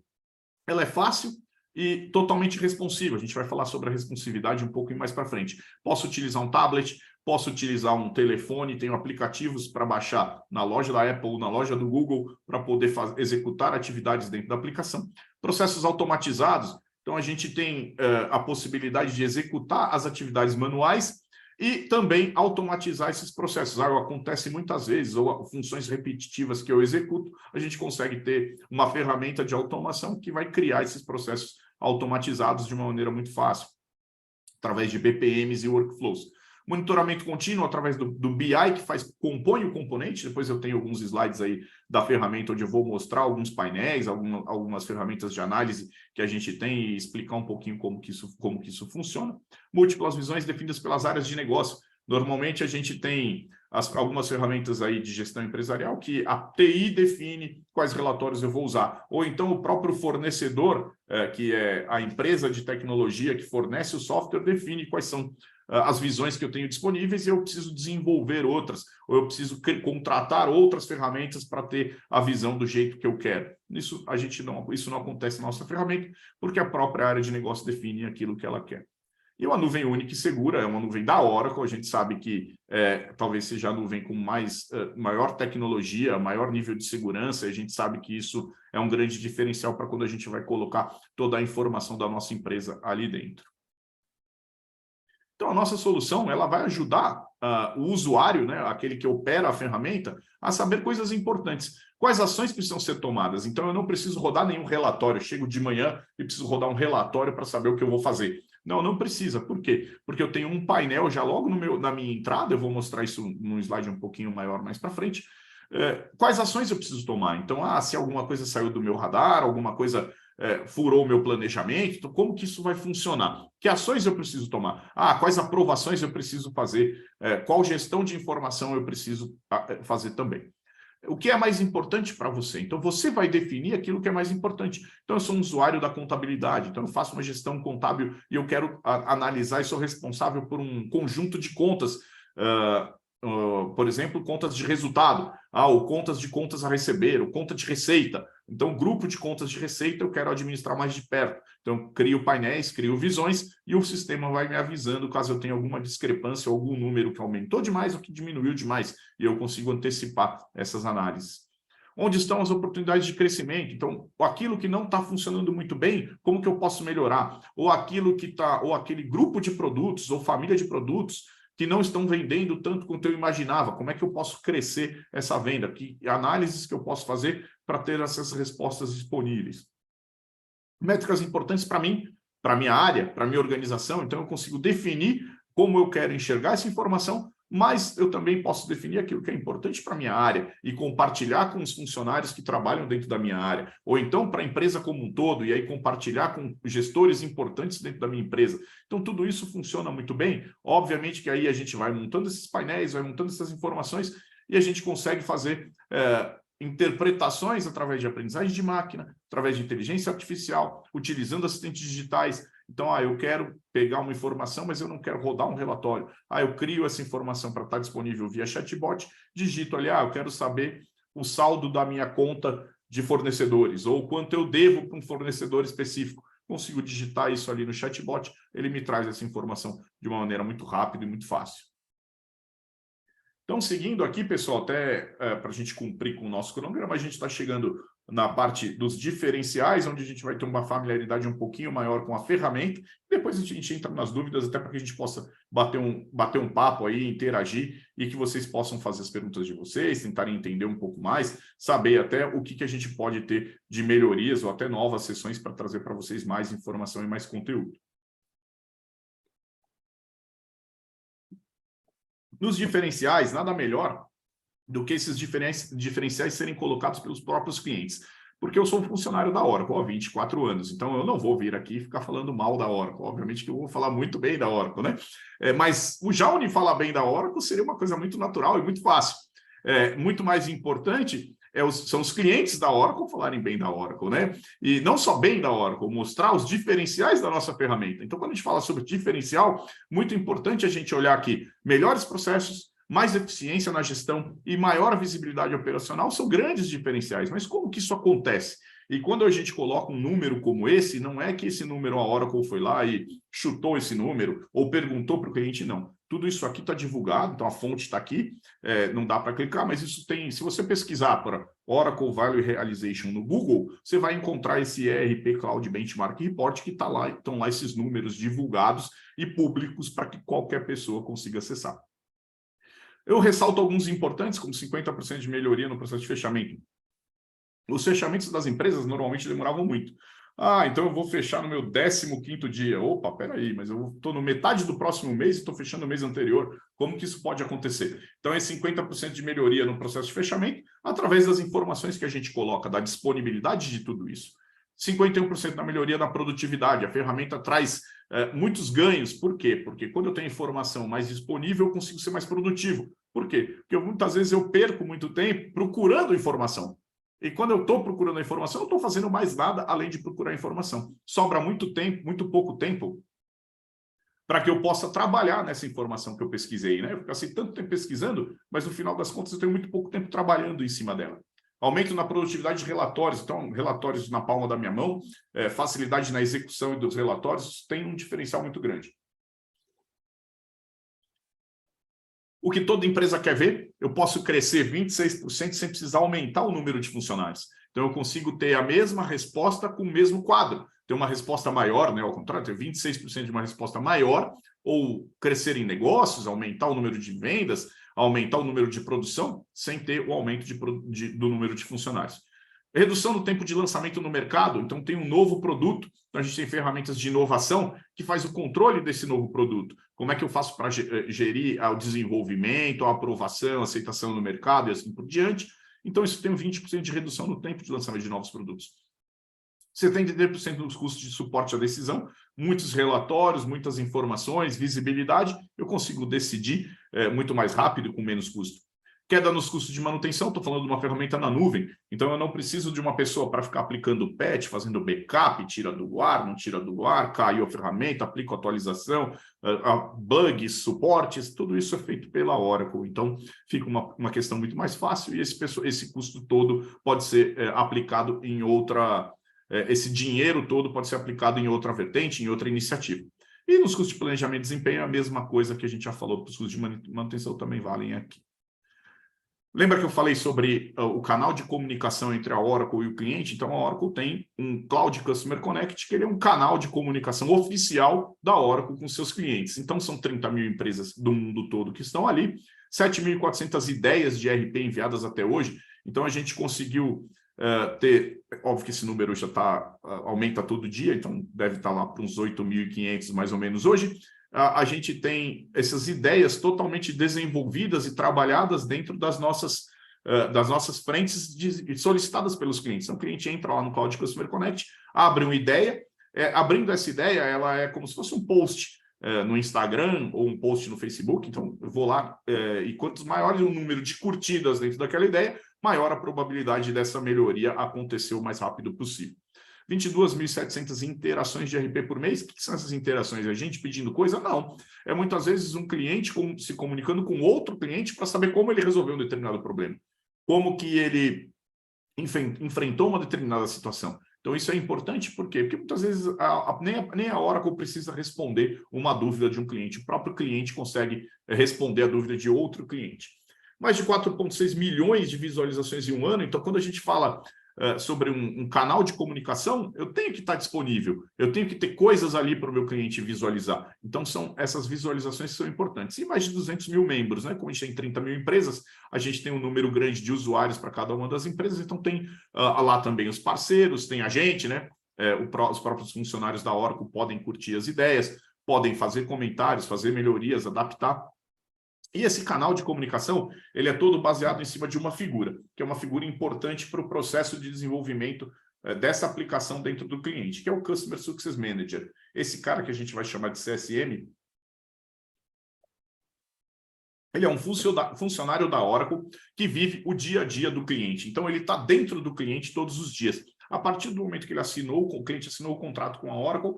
ela é fácil e totalmente responsiva. A gente vai falar sobre a responsividade um pouco mais para frente. Posso utilizar um tablet, posso utilizar um telefone, tenho aplicativos para baixar na loja da Apple, na loja do Google, para poder executar atividades dentro da aplicação. Processos automatizados, então a gente tem a possibilidade de executar as atividades manuais e também automatizar esses processos. Acontece muitas vezes, ou funções repetitivas que eu executo, a gente consegue ter uma ferramenta de automação que vai criar esses processos automatizados de uma maneira muito fácil, através de BPMs e workflows. Monitoramento contínuo através do BI, que compõe o componente. Depois eu tenho alguns slides aí da ferramenta onde eu vou mostrar alguns painéis, algumas ferramentas de análise que a gente tem e explicar um pouquinho como que isso funciona. Múltiplas visões definidas pelas áreas de negócio. Normalmente a gente tem algumas ferramentas aí de gestão empresarial que a TI define quais relatórios eu vou usar. Ou então o próprio fornecedor, que é a empresa de tecnologia que fornece o software, define quais são as visões que eu tenho disponíveis e eu preciso desenvolver outras, ou eu preciso contratar outras ferramentas para ter a visão do jeito que eu quero. Isso não acontece na nossa ferramenta, porque a própria área de negócio define aquilo que ela quer. E uma nuvem única e segura é uma nuvem da Oracle. A gente sabe que talvez seja a nuvem com maior tecnologia, maior nível de segurança, e a gente sabe que isso é um grande diferencial para quando a gente vai colocar toda a informação da nossa empresa ali dentro. Então, a nossa solução ela vai ajudar o usuário, né, aquele que opera a ferramenta, a saber coisas importantes. Quais ações precisam ser tomadas? Então, eu não preciso rodar nenhum relatório. Eu chego de manhã e preciso rodar um relatório para saber o que eu vou fazer. Não precisa. Por quê? Porque eu tenho um painel já logo na minha entrada, eu vou mostrar isso num slide um pouquinho maior mais para frente. Quais ações eu preciso tomar? Então, se alguma coisa saiu do meu radar, alguma coisa furou o meu planejamento, então como que isso vai funcionar? Que ações eu preciso tomar? Quais aprovações eu preciso fazer? Qual gestão de informação eu preciso fazer também? O que é mais importante para você? Então, você vai definir aquilo que é mais importante. Então, eu sou um usuário da contabilidade, então eu faço uma gestão contábil e eu quero analisar e sou responsável por um conjunto de contas, por exemplo, contas de resultado, ou contas a receber, ou conta de receita. Então, grupo de contas de receita eu quero administrar mais de perto. Então, crio painéis, crio visões e o sistema vai me avisando caso eu tenha alguma discrepância ou algum número que aumentou demais ou que diminuiu demais, e eu consigo antecipar essas análises. Onde estão as oportunidades de crescimento? Então, aquilo que não está funcionando muito bem, como que eu posso melhorar? Ou aquele grupo de produtos ou família de produtos que não estão vendendo tanto quanto eu imaginava. Como é que eu posso crescer essa venda? Que análises que eu posso fazer para ter essas respostas disponíveis? Métricas importantes para mim, para a minha área, para a minha organização. Então, eu consigo definir como eu quero enxergar essa informação, mas eu também posso definir aquilo que é importante para a minha área e compartilhar com os funcionários que trabalham dentro da minha área, ou então para a empresa como um todo, e aí compartilhar com gestores importantes dentro da minha empresa. Então, tudo isso funciona muito bem. Obviamente que aí a gente vai montando esses painéis, vai montando essas informações, e a gente consegue fazer interpretações através de aprendizagem de máquina, através de inteligência artificial, utilizando assistentes digitais. Então, eu quero pegar uma informação, mas eu não quero rodar um relatório. Eu crio essa informação para estar disponível via chatbot, digito ali, eu quero saber o saldo da minha conta de fornecedores, ou quanto eu devo para um fornecedor específico. Consigo digitar isso ali no chatbot, ele me traz essa informação de uma maneira muito rápida e muito fácil. Então, seguindo aqui, pessoal, até para a gente cumprir com o nosso cronograma, a gente está chegando na parte dos diferenciais, onde a gente vai ter uma familiaridade um pouquinho maior com a ferramenta. Depois a gente entra nas dúvidas, até para que a gente possa bater um papo aí, interagir, e que vocês possam fazer as perguntas de vocês, tentarem entender um pouco mais, saber até o que a gente pode ter de melhorias ou até novas sessões para trazer para vocês mais informação e mais conteúdo. Nos diferenciais, nada melhor do que esses diferenciais serem colocados pelos próprios clientes. Porque eu sou um funcionário da Oracle há 24 anos, então eu não vou vir aqui e ficar falando mal da Oracle. Obviamente que eu vou falar muito bem da Oracle, né? Mas o Jaune falar bem da Oracle seria uma coisa muito natural e muito fácil. Muito mais importante são os clientes da Oracle falarem bem da Oracle, né? E não só bem da Oracle, mostrar os diferenciais da nossa ferramenta. Então, quando a gente fala sobre diferencial, muito importante a gente olhar aqui melhores processos, mais eficiência na gestão e maior visibilidade operacional são grandes diferenciais. Mas como que isso acontece? E quando a gente coloca um número como esse, não é que esse número a Oracle foi lá e chutou esse número ou perguntou para o cliente, não. Tudo isso aqui está divulgado, então a fonte está aqui, não dá para clicar, mas isso tem, se você pesquisar por Oracle Value Realization no Google, você vai encontrar esse ERP Cloud Benchmark Report que está lá, estão lá esses números divulgados e públicos para que qualquer pessoa consiga acessar. Eu ressalto alguns importantes, como 50% de melhoria no processo de fechamento. Os fechamentos das empresas normalmente demoravam muito. Então eu vou fechar no meu 15º dia. Opa, peraí, mas eu estou no metade do próximo mês e estou fechando o mês anterior. Como que isso pode acontecer? Então é 50% de melhoria no processo de fechamento através das informações que a gente coloca, da disponibilidade de tudo isso. 51% da melhoria na produtividade. A ferramenta traz muitos ganhos. Por quê? Porque quando eu tenho informação mais disponível, eu consigo ser mais produtivo. Por quê? Porque muitas vezes eu perco muito tempo procurando informação. E quando eu estou procurando a informação, eu não estou fazendo mais nada além de procurar a informação. Sobra muito tempo, muito pouco tempo, para que eu possa trabalhar nessa informação que eu pesquisei, né? Eu passei tanto tempo pesquisando, mas no final das contas eu tenho muito pouco tempo trabalhando em cima dela. Aumento na produtividade de relatórios, então relatórios na palma da minha mão, facilidade na execução dos relatórios, tem um diferencial muito grande. O que toda empresa quer ver, eu posso crescer 26% sem precisar aumentar o número de funcionários. Então, eu consigo ter a mesma resposta com o mesmo quadro. Ter uma resposta maior, né? Ao contrário, ter 26% de uma resposta maior, ou crescer em negócios, aumentar o número de vendas, aumentar o número de produção, sem ter o aumento do número de funcionários. Redução do tempo de lançamento no mercado, então tem um novo produto, então a gente tem ferramentas de inovação que faz o controle desse novo produto. Como é que eu faço para gerir o desenvolvimento, a aprovação, a aceitação no mercado e assim por diante. Então isso tem um 20% de redução no tempo de lançamento de novos produtos. 73% dos custos de suporte à decisão, muitos relatórios, muitas informações, visibilidade, eu consigo decidir muito mais rápido com menos custo. Queda nos custos de manutenção, estou falando de uma ferramenta na nuvem, então eu não preciso de uma pessoa para ficar aplicando patch, fazendo backup, tira do ar, não tira do ar, caiu a ferramenta, aplico atualização, bugs, suportes, tudo isso é feito pela Oracle, então fica uma questão muito mais fácil e esse custo todo pode ser aplicado em outra, esse dinheiro todo pode ser aplicado em outra vertente, em outra iniciativa. E nos custos de planejamento e desempenho, a mesma coisa que a gente já falou, os custos de manutenção também valem aqui. Lembra que eu falei sobre o canal de comunicação entre a Oracle e o cliente? Então, a Oracle tem um Cloud Customer Connect, que ele é um canal de comunicação oficial da Oracle com seus clientes. Então, são 30 mil empresas do mundo todo que estão ali, 7.400 ideias de RP enviadas até hoje. Então, a gente conseguiu ter... Óbvio que esse número já aumenta todo dia, então deve estar lá para uns 8.500 mais ou menos hoje. A gente tem essas ideias totalmente desenvolvidas e trabalhadas dentro das nossas frentes solicitadas pelos clientes. Então, o cliente entra lá no Cloud Customer Connect, abre uma ideia, abrindo essa ideia, ela é como se fosse um post no Instagram ou um post no Facebook. Então, eu vou lá e quanto maior o número de curtidas dentro daquela ideia, maior a probabilidade dessa melhoria acontecer o mais rápido possível. 22.700 interações de RP por mês. O que são essas interações? É a gente pedindo coisa? Não. É muitas vezes um cliente se comunicando com outro cliente para saber como ele resolveu um determinado problema. Como que ele enfrentou uma determinada situação. Então, isso é importante, por quê? Porque muitas vezes nem a Oracle precisa responder uma dúvida de um cliente. O próprio cliente consegue responder a dúvida de outro cliente. Mais de 4,6 milhões de visualizações em um ano. Então, quando a gente fala sobre um canal de comunicação, eu tenho que estar disponível, eu tenho que ter coisas ali para o meu cliente visualizar. Então, são essas visualizações que são importantes. E mais de 200 mil membros, né? Como a gente tem 30 mil empresas, a gente tem um número grande de usuários para cada uma das empresas, então tem lá também os parceiros, tem a gente, né? Os próprios funcionários da Oracle podem curtir as ideias, podem fazer comentários, fazer melhorias, adaptar. E esse canal de comunicação, ele é todo baseado em cima de uma figura, que é uma figura importante para o processo de desenvolvimento dessa aplicação dentro do cliente, que é o Customer Success Manager. Esse cara que a gente vai chamar de CSM, ele é um funcionário da Oracle que vive o dia a dia do cliente. Então, ele está dentro do cliente todos os dias. A partir do momento que ele o cliente assinou o contrato com a Oracle,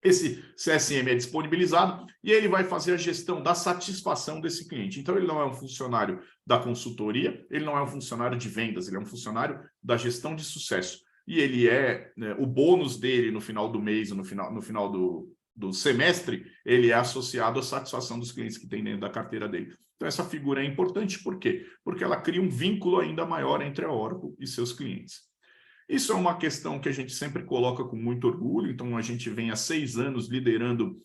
esse CSM é disponibilizado e ele vai fazer a gestão da satisfação desse cliente. Então, ele não é um funcionário da consultoria, ele não é um funcionário de vendas, ele é um funcionário da gestão de sucesso. E ele o bônus dele no final do mês, no final do semestre, ele é associado à satisfação dos clientes que tem dentro da carteira dele. Então, essa figura é importante, por quê? Porque ela cria um vínculo ainda maior entre a Oracle e seus clientes. Isso é uma questão que a gente sempre coloca com muito orgulho, então a gente vem há 6 anos liderando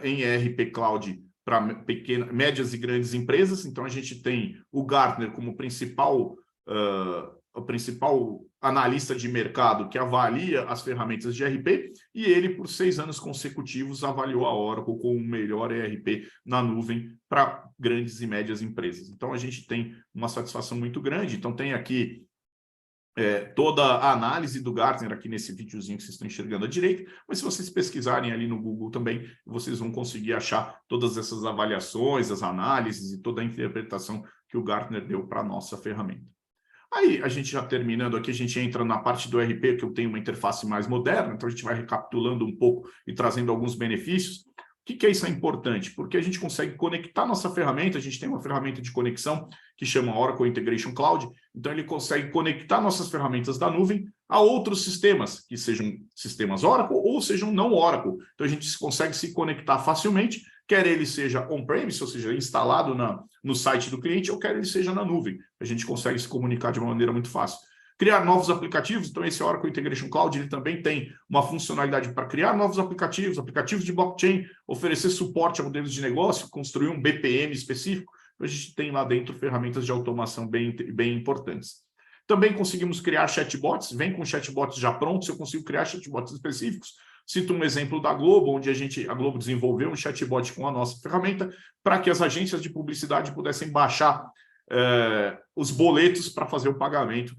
em ERP Cloud para pequenas, médias e grandes empresas, então a gente tem o Gartner como principal analista de mercado que avalia as ferramentas de ERP, e ele, por 6 anos consecutivos, avaliou a Oracle como o melhor ERP na nuvem para grandes e médias empresas. Então, a gente tem uma satisfação muito grande. Então, tem aqui toda a análise do Gartner aqui nesse videozinho que vocês estão enxergando à direita, mas se vocês pesquisarem ali no Google também, vocês vão conseguir achar todas essas avaliações, as análises e toda a interpretação que o Gartner deu para a nossa ferramenta. Aí, a gente já terminando aqui, a gente entra na parte do ERP, que eu tenho uma interface mais moderna, então a gente vai recapitulando um pouco e trazendo alguns benefícios. O que isso é importante? Porque a gente consegue conectar nossa ferramenta, a gente tem uma ferramenta de conexão que chama Oracle Integration Cloud, então ele consegue conectar nossas ferramentas da nuvem a outros sistemas, que sejam sistemas Oracle ou sejam não Oracle. Então a gente consegue se conectar facilmente, quer ele seja on-premise, ou seja, instalado no site do cliente, ou quer ele seja na nuvem. A gente consegue se comunicar de uma maneira muito fácil. Criar novos aplicativos, então esse Oracle Integration Cloud ele também tem uma funcionalidade para criar novos aplicativos, aplicativos de blockchain, oferecer suporte a modelos de negócio, construir um BPM específico. A gente tem lá dentro ferramentas de automação bem importantes. Também conseguimos criar chatbots, vem com chatbots já prontos, eu consigo criar chatbots específicos. Cito um exemplo da Globo, onde a Globo desenvolveu um chatbot com a nossa ferramenta para que as agências de publicidade pudessem baixar os boletos para fazer o pagamento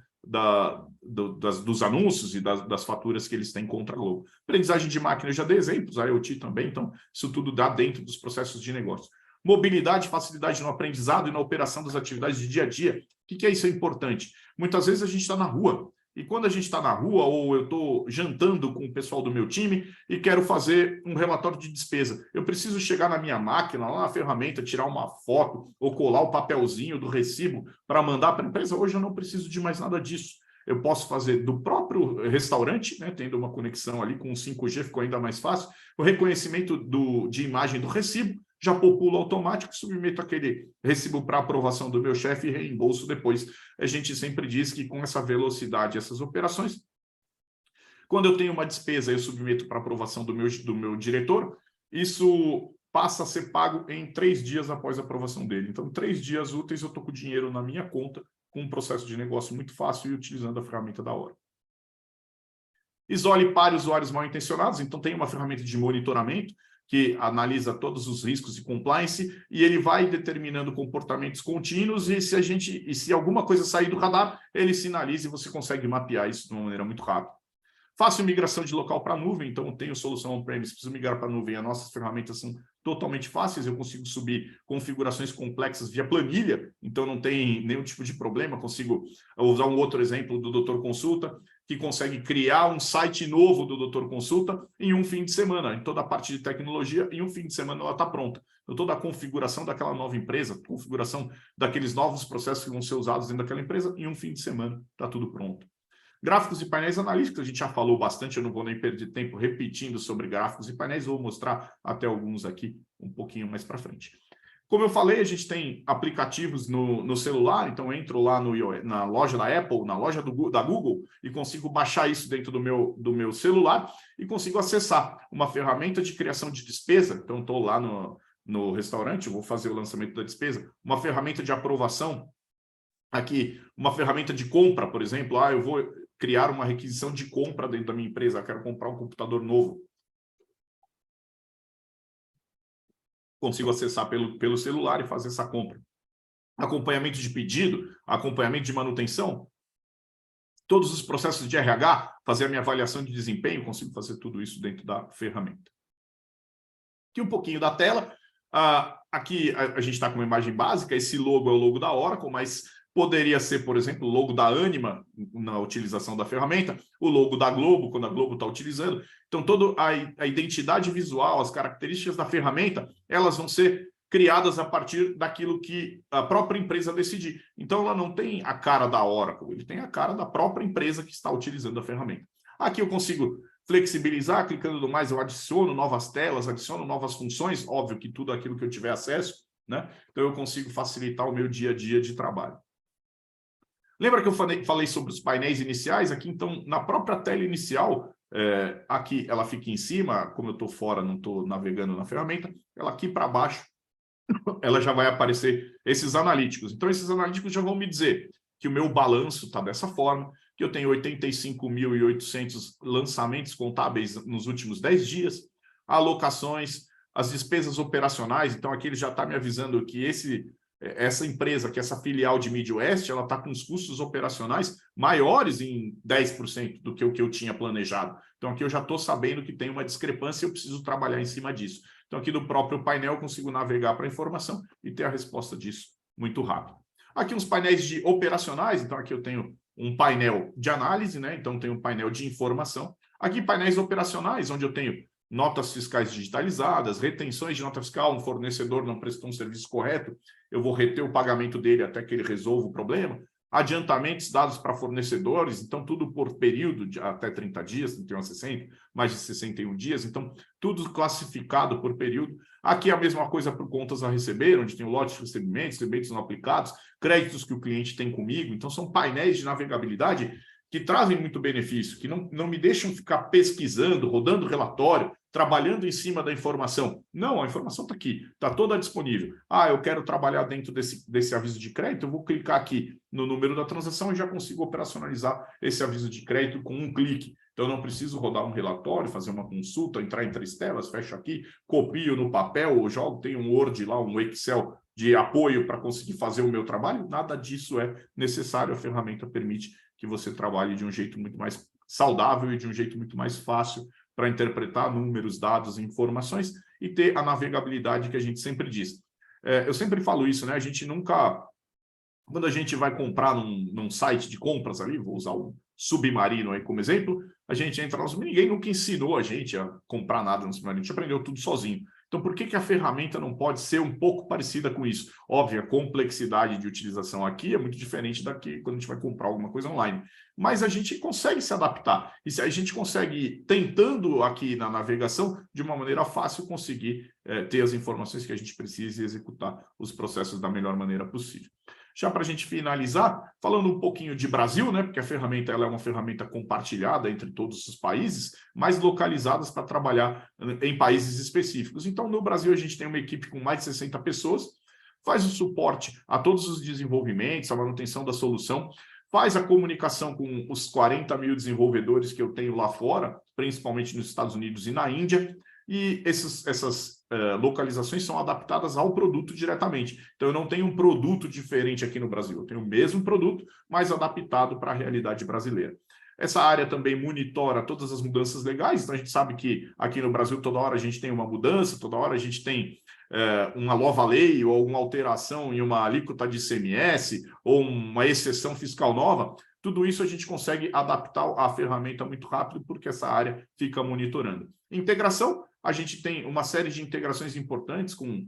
dos anúncios e das faturas que eles têm contra a Globo. Aprendizagem de máquina, eu já dei exemplos, a IoT também, então isso tudo dá dentro dos processos de negócio. Mobilidade, facilidade no aprendizado e na operação das atividades de dia a dia. O que é isso? É importante. Muitas vezes a gente está na rua, e quando a gente está na rua, ou eu estou jantando com o pessoal do meu time e quero fazer um relatório de despesa, eu preciso chegar na minha máquina, lá na ferramenta, tirar uma foto ou colar o papelzinho do recibo para mandar para a empresa. Hoje eu não preciso de mais nada disso. Eu posso fazer do próprio restaurante, né, tendo uma conexão ali com o 5G, ficou ainda mais fácil, o reconhecimento de imagem do recibo, já populo automático, submeto aquele recibo para aprovação do meu chefe e reembolso depois. A gente sempre diz que com essa velocidade, essas operações, quando eu tenho uma despesa, eu submeto para aprovação do meu diretor, isso passa a ser pago em 3 dias após a aprovação dele. Então, 3 dias úteis, eu estou com o dinheiro na minha conta, com um processo de negócio muito fácil e utilizando a ferramenta da Oracle. Isole e pare usuários mal intencionados, então tem uma ferramenta de monitoramento que analisa todos os riscos de compliance e ele vai determinando comportamentos contínuos e se alguma coisa sair do radar, ele sinaliza e você consegue mapear isso de uma maneira muito rápida. Fácil migração de local para nuvem, então eu tenho solução on-premise, preciso migrar para a nuvem, as nossas ferramentas são totalmente fáceis, eu consigo subir configurações complexas via planilha, então não tem nenhum tipo de problema, consigo usar um outro exemplo do Doutor Consulta, que consegue criar um site novo do Doutor Consulta em um fim de semana, em toda a parte de tecnologia, em um fim de semana ela está pronta. Então, toda a configuração daquela nova empresa, configuração daqueles novos processos que vão ser usados dentro daquela empresa, em um fim de semana está tudo pronto. Gráficos e painéis analíticos, a gente já falou bastante, eu não vou nem perder tempo repetindo sobre gráficos e painéis, vou mostrar até alguns aqui um pouquinho mais para frente. Como eu falei, a gente tem aplicativos no celular, então eu entro lá na loja da Apple, na loja da Google, e consigo baixar isso dentro do meu celular e consigo acessar uma ferramenta de criação de despesa. Então, estou lá no restaurante, vou fazer o lançamento da despesa, uma ferramenta de aprovação, aqui, uma ferramenta de compra, por exemplo, eu vou criar uma requisição de compra dentro da minha empresa, eu quero comprar um computador novo. Consigo acessar pelo celular e fazer essa compra. Acompanhamento de pedido, acompanhamento de manutenção, todos os processos de RH, fazer a minha avaliação de desempenho, consigo fazer tudo isso dentro da ferramenta. Aqui um pouquinho da tela. Aqui a gente está com uma imagem básica, esse logo é o logo da Oracle, mas poderia ser, por exemplo, o logo da Anima na utilização da ferramenta, o logo da Globo, quando a Globo está utilizando. Então, toda a identidade visual, as características da ferramenta, elas vão ser criadas a partir daquilo que a própria empresa decidir. Então, ela não tem a cara da Oracle, ele tem a cara da própria empresa que está utilizando a ferramenta. Aqui eu consigo flexibilizar, clicando no mais, eu adiciono novas telas, adiciono novas funções, óbvio que tudo aquilo que eu tiver acesso, né? Então eu consigo facilitar o meu dia a dia de trabalho. Lembra que eu falei sobre os painéis iniciais? Aqui, então, na própria tela inicial, aqui ela fica em cima, como eu estou fora, não estou navegando na ferramenta, ela aqui para baixo, ela já vai aparecer esses analíticos. Então, esses analíticos já vão me dizer que o meu balanço está dessa forma, que eu tenho 85.800 lançamentos contábeis nos últimos 10 dias, alocações, as despesas operacionais. Então, aqui ele já está me avisando que essa empresa, que essa filial de Midwest, ela está com os custos operacionais maiores em 10% do que o que eu tinha planejado. Então, aqui eu já estou sabendo que tem uma discrepância e eu preciso trabalhar em cima disso. Então, aqui no próprio painel eu consigo navegar para a informação e ter a resposta disso muito rápido. Aqui uns painéis de operacionais, então aqui eu tenho um painel de análise, né? Então tenho um painel de informação. Aqui painéis operacionais, onde eu tenho notas fiscais digitalizadas, retenções de nota fiscal, um fornecedor não prestou um serviço correto, eu vou reter o pagamento dele até que ele resolva o problema. Adiantamentos dados para fornecedores, então tudo por período de até 30 dias, 31 a 60, mais de 61 dias, então tudo classificado por período. Aqui a mesma coisa por contas a receber, onde tem o lote de recebimentos não aplicados, créditos que o cliente tem comigo, então são painéis de navegabilidade que trazem muito benefício, que não me deixam ficar pesquisando, rodando relatório, trabalhando em cima da informação. Não, a informação está aqui, está toda disponível. Ah, eu quero trabalhar dentro desse aviso de crédito, eu vou clicar aqui no número da transação e já consigo operacionalizar esse aviso de crédito com um clique. Então, eu não preciso rodar um relatório, fazer uma consulta, entrar em 3 telas, fecho aqui, copio no papel, ou jogo, tenho um Word lá, um Excel de apoio para conseguir fazer o meu trabalho. Nada disso é necessário, a ferramenta permite que você trabalhe de um jeito muito mais saudável e de um jeito muito mais fácil para interpretar números, dados, informações e ter a navegabilidade que a gente sempre diz. Eu sempre falo isso, né? A gente nunca... Quando a gente vai comprar num site de compras ali, vou usar o Submarino aí como exemplo, a gente entra lá, ninguém nunca ensinou a gente a comprar nada no Submarino, a gente aprendeu tudo sozinho. Então, por que a ferramenta não pode ser um pouco parecida com isso? Óbvio, a complexidade de utilização aqui é muito diferente daqui quando a gente vai comprar alguma coisa online. Mas a gente consegue se adaptar. E se a gente consegue, tentando aqui na navegação, de uma maneira fácil, conseguir ter as informações que a gente precisa e executar os processos da melhor maneira possível. Já para a gente finalizar, falando um pouquinho de Brasil, né, porque a ferramenta ela é uma ferramenta compartilhada entre todos os países, mas localizadas para trabalhar em países específicos. Então, no Brasil, a gente tem uma equipe com mais de 60 pessoas, faz o suporte a todos os desenvolvimentos, a manutenção da solução, faz a comunicação com os 40 mil desenvolvedores que eu tenho lá fora, principalmente nos Estados Unidos e na Índia, e essas localizações são adaptadas ao produto diretamente. Então, eu não tenho um produto diferente aqui no Brasil, eu tenho o mesmo produto, mas adaptado para a realidade brasileira. Essa área também monitora todas as mudanças legais, então a gente sabe que aqui no Brasil toda hora a gente tem uma mudança, toda hora a gente tem uma nova lei ou uma alteração em uma alíquota de ICMS ou uma exceção fiscal nova. Tudo isso a gente consegue adaptar a ferramenta muito rápido porque essa área fica monitorando. Integração, a gente tem uma série de integrações importantes com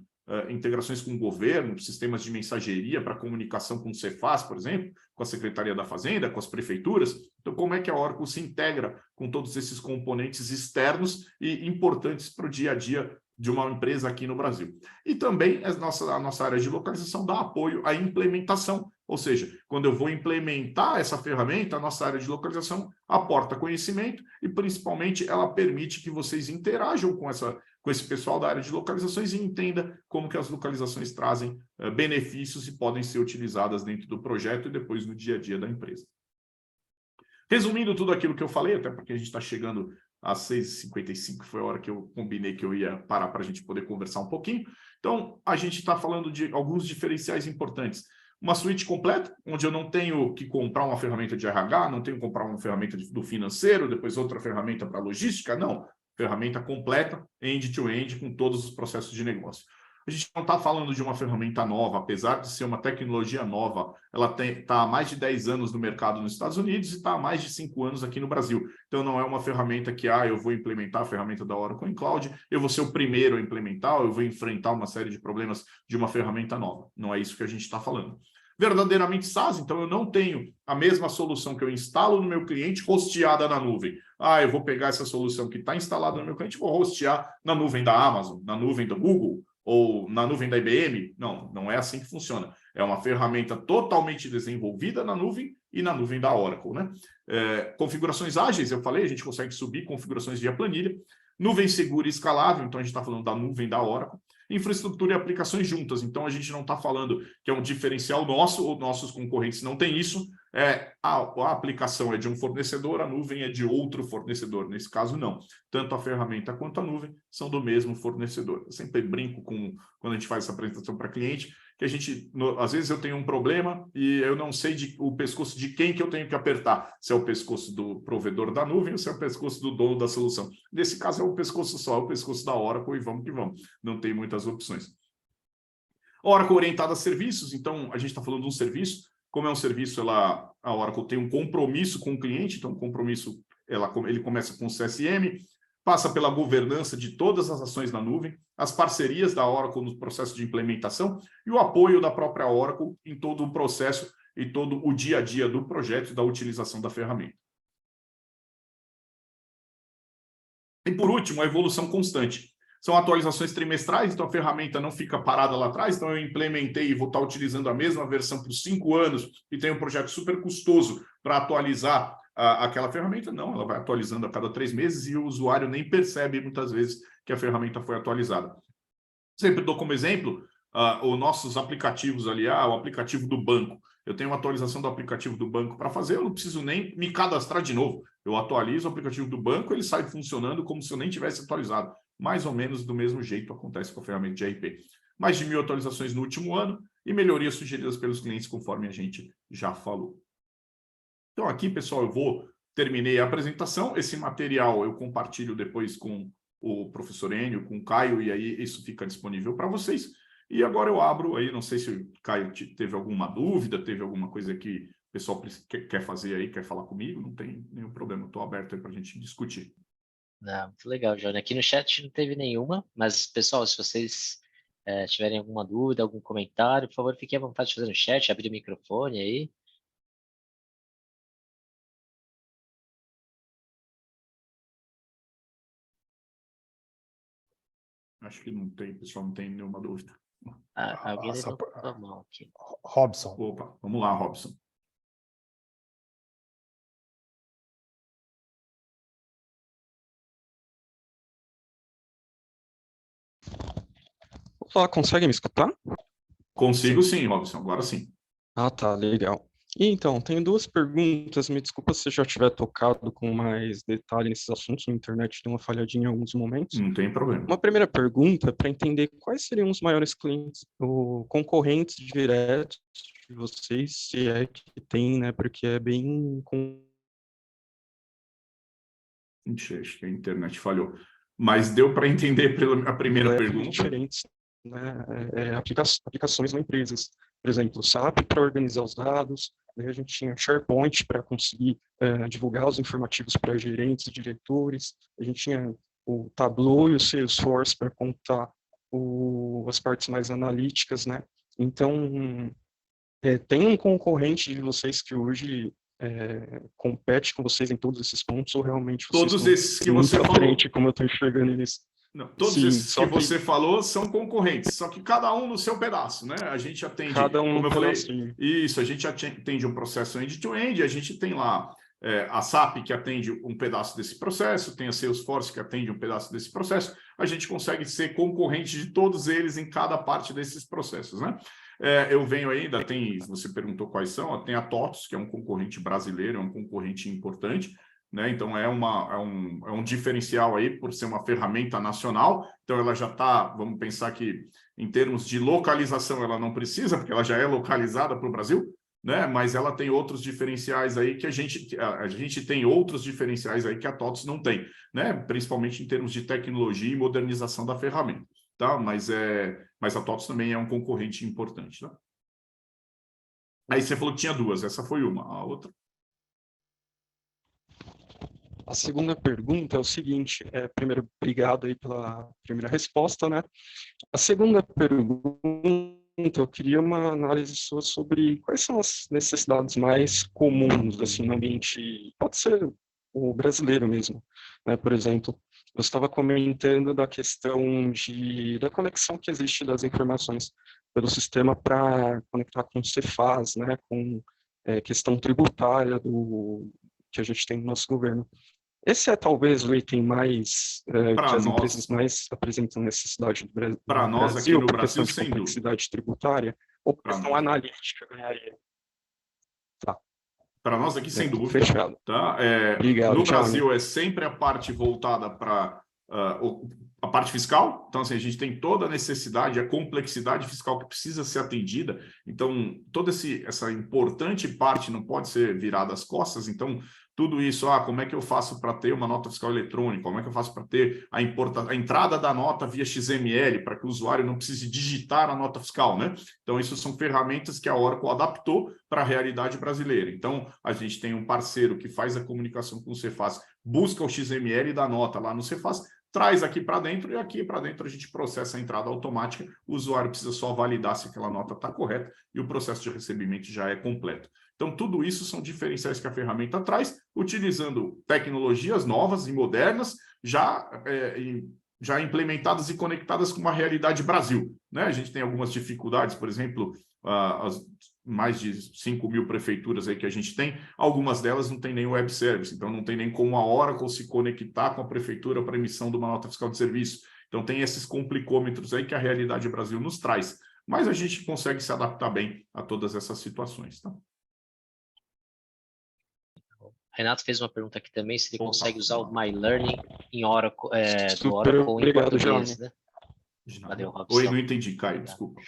integrações com o governo, sistemas de mensageria para comunicação com o Cefaz, por exemplo, com a Secretaria da Fazenda, com as prefeituras. Então, como é que a Oracle se integra com todos esses componentes externos e importantes para o dia a dia de uma empresa aqui no Brasil? E também a nossa área de localização dá apoio à implementação, ou seja, quando eu vou implementar essa ferramenta, a nossa área de localização aporta conhecimento e, principalmente, ela permite que vocês interajam com esse pessoal da área de localizações e entenda como que as localizações trazem benefícios e podem ser utilizadas dentro do projeto e depois no dia a dia da empresa. Resumindo tudo aquilo que eu falei, até porque a gente está chegando às 6h55, foi a hora que eu combinei que eu ia parar para a gente poder conversar um pouquinho. Então, a gente está falando de alguns diferenciais importantes. Uma suíte completa, onde eu não tenho que comprar uma ferramenta de RH, não tenho que comprar uma ferramenta do financeiro, depois outra ferramenta para logística, não. Ferramenta completa, end-to-end, com todos os processos de negócio. A gente não está falando de uma ferramenta nova, apesar de ser uma tecnologia nova, ela está há mais de 10 anos no mercado nos Estados Unidos e está há mais de 5 anos aqui no Brasil. Então, não é uma ferramenta que, eu vou implementar a ferramenta da Oracle em Cloud, eu vou ser o primeiro a implementar, eu vou enfrentar uma série de problemas de uma ferramenta nova. Não é isso que a gente está falando. verdadeiramente SaaS, então eu não tenho a mesma solução que eu instalo no meu cliente hosteada na nuvem. Eu vou pegar essa solução que está instalada no meu cliente e vou hostear na nuvem da Amazon, na nuvem do Google ou na nuvem da IBM. Não, não é assim que funciona. É uma ferramenta totalmente desenvolvida na nuvem e na nuvem da Oracle, né? Configurações ágeis, eu falei, a gente consegue subir configurações via planilha. Nuvem segura e escalável, então a gente está falando da nuvem da Oracle. Infraestrutura e aplicações juntas, então a gente não está falando que é um diferencial nosso, ou nossos concorrentes não têm isso. A aplicação é de um fornecedor, a nuvem é de outro fornecedor. Nesse caso, não. Tanto a ferramenta quanto a nuvem são do mesmo fornecedor. Eu sempre brinco quando a gente faz essa apresentação para cliente, que a gente, às vezes eu tenho um problema e eu não sei o pescoço de quem que eu tenho que apertar, se é o pescoço do provedor da nuvem ou se é o pescoço do dono da solução. Nesse caso é o pescoço só, é o pescoço da Oracle e vamos que vamos. Não tem muitas opções. Oracle orientada a serviços, então a gente está falando de um serviço, como é um serviço, a Oracle tem um compromisso com o cliente, então o compromisso, ele começa com o CSM, passa pela governança de todas as ações na nuvem, as parcerias da Oracle no processo de implementação e o apoio da própria Oracle em todo o processo e todo o dia a dia do projeto e da utilização da ferramenta. E por último, a evolução constante. São atualizações trimestrais, então a ferramenta não fica parada lá atrás, então eu implementei e vou estar utilizando a mesma versão por 5 anos e tenho um projeto super custoso para atualizar aquela ferramenta. Não, ela vai atualizando a cada 3 meses e o usuário nem percebe muitas vezes que a ferramenta foi atualizada. Sempre dou como exemplo os nossos aplicativos ali, o aplicativo do banco. Eu tenho uma atualização do aplicativo do banco para fazer, eu não preciso nem me cadastrar de novo. Eu atualizo o aplicativo do banco, ele sai funcionando como se eu nem tivesse atualizado. Mais ou menos do mesmo jeito acontece com a ferramenta de ERP. Mais de 1.000 atualizações no último ano e melhorias sugeridas pelos clientes, conforme a gente já falou. Então aqui, pessoal, terminei a apresentação. Esse material eu compartilho depois com o professor Enio, com o Caio, e aí isso fica disponível para vocês. E agora eu abro aí, não sei se o Caio teve alguma dúvida, teve alguma coisa que o pessoal quer fazer aí, quer falar comigo, não tem nenhum problema, estou aberto aí para a gente discutir. Muito legal, Johnny. Aqui no chat não teve nenhuma, mas, pessoal, se vocês tiverem alguma dúvida, algum comentário, por favor, fiquem à vontade de fazer no chat, abrir o microfone aí. Acho que não tem, pessoal, não tem nenhuma dúvida. Alguém levantou a mão aqui. Robson. Opa, vamos lá, Robson. Olá, consegue me escutar? Consigo sim, Robson, agora sim. Tá, legal. E então, tenho 2 perguntas, me desculpa se eu já tiver tocado com mais detalhe nesses assuntos, na internet deu uma falhadinha em alguns momentos. Não tem problema. Uma primeira pergunta para entender quais seriam os maiores clientes, ou concorrentes diretos de vocês, se é que tem, né, porque é bem... Acho que a internet falhou. Mas deu para entender pela primeira pergunta. Diferentes, né, aplicações em empresas. Por exemplo, SAP para organizar os dados, a gente tinha SharePoint para conseguir divulgar os informativos para gerentes e diretores, a gente tinha o Tableau e o Salesforce para contar as partes mais analíticas, né? Então, tem um concorrente de vocês que hoje compete com vocês em todos esses pontos, ou realmente vocês todos esses que você falou, frente, como eu estou enxergando eles? Não, todos esses que você falou são concorrentes, só que cada um no seu pedaço, né? A gente atende, cada um como eu falei, isso, a gente atende um processo end-to-end, a gente tem lá a SAP que atende um pedaço desse processo, tem a Salesforce que atende um pedaço desse processo, a gente consegue ser concorrente de todos eles em cada parte desses processos, né? Eu venho ainda, você perguntou quais são, tem a TOTOS, que é um concorrente brasileiro, é um concorrente importante, né? Então, é um diferencial aí por ser uma ferramenta nacional. Então, ela já está, vamos pensar que em termos de localização ela não precisa, porque ela já é localizada para o Brasil, né? Mas ela tem outros diferenciais aí que a gente tem outros diferenciais aí que a TOTOS não tem, né? Principalmente em termos de tecnologia e modernização da ferramenta, tá? Mas a TOTOS também é um concorrente importante, tá? Aí você falou que tinha 2, essa foi uma, a outra. A segunda pergunta é o seguinte, primeiro, obrigado aí pela primeira resposta, né? A segunda pergunta eu queria uma análise sua sobre quais são as necessidades mais comuns, assim, no ambiente, pode ser o brasileiro mesmo, né? Por exemplo, eu estava comentando da questão da conexão que existe das informações pelo sistema para conectar com o Cefaz, né? Com questão tributária que a gente tem no nosso governo. Esse é talvez o item mais que as empresas mais apresentam necessidade no nós aqui Brasil, no por Brasil, questão de sem dúvida. complexidade tributária, ou por questão analítica, ganharia. Tá. Para nós aqui, sem dúvida. Fechado. Tá? Obrigado, no tchau, Brasil, é sempre a parte voltada para a parte fiscal. Então, assim, a gente tem toda a necessidade, a complexidade fiscal que precisa ser atendida. Então, toda essa importante parte não pode ser virada às costas. Então, tudo isso, como é que eu faço para ter uma nota fiscal eletrônica? Como é que eu faço para ter a entrada da nota via XML, para que o usuário não precise digitar a nota fiscal, né? Então, isso são ferramentas que a Oracle adaptou para a realidade brasileira. Então, a gente tem um parceiro que faz a comunicação com o Cefaz, busca o XML da nota lá no Cefaz, traz aqui para dentro, e aqui para dentro a gente processa a entrada automática, o usuário precisa só validar se aquela nota está correta e o processo de recebimento já é completo. Então, tudo isso são diferenciais que a ferramenta traz, utilizando tecnologias novas e modernas, já implementadas e conectadas com uma realidade Brasil, né? A gente tem algumas dificuldades, por exemplo, as mais de 5.000 prefeituras aí que a gente tem, algumas delas não tem nem web service, então não tem nem como a Oracle se conectar com a prefeitura para emissão de uma nota fiscal de serviço. Então tem esses complicômetros aí que a realidade Brasil nos traz, mas a gente consegue se adaptar bem a todas essas situações, tá? Renato fez uma pergunta aqui também, se ele consegue usar o My Learning em Oracle, do Super Oracle obrigado, em português, né? Valeu, Robson. Oi, não entendi, Caio, desculpa.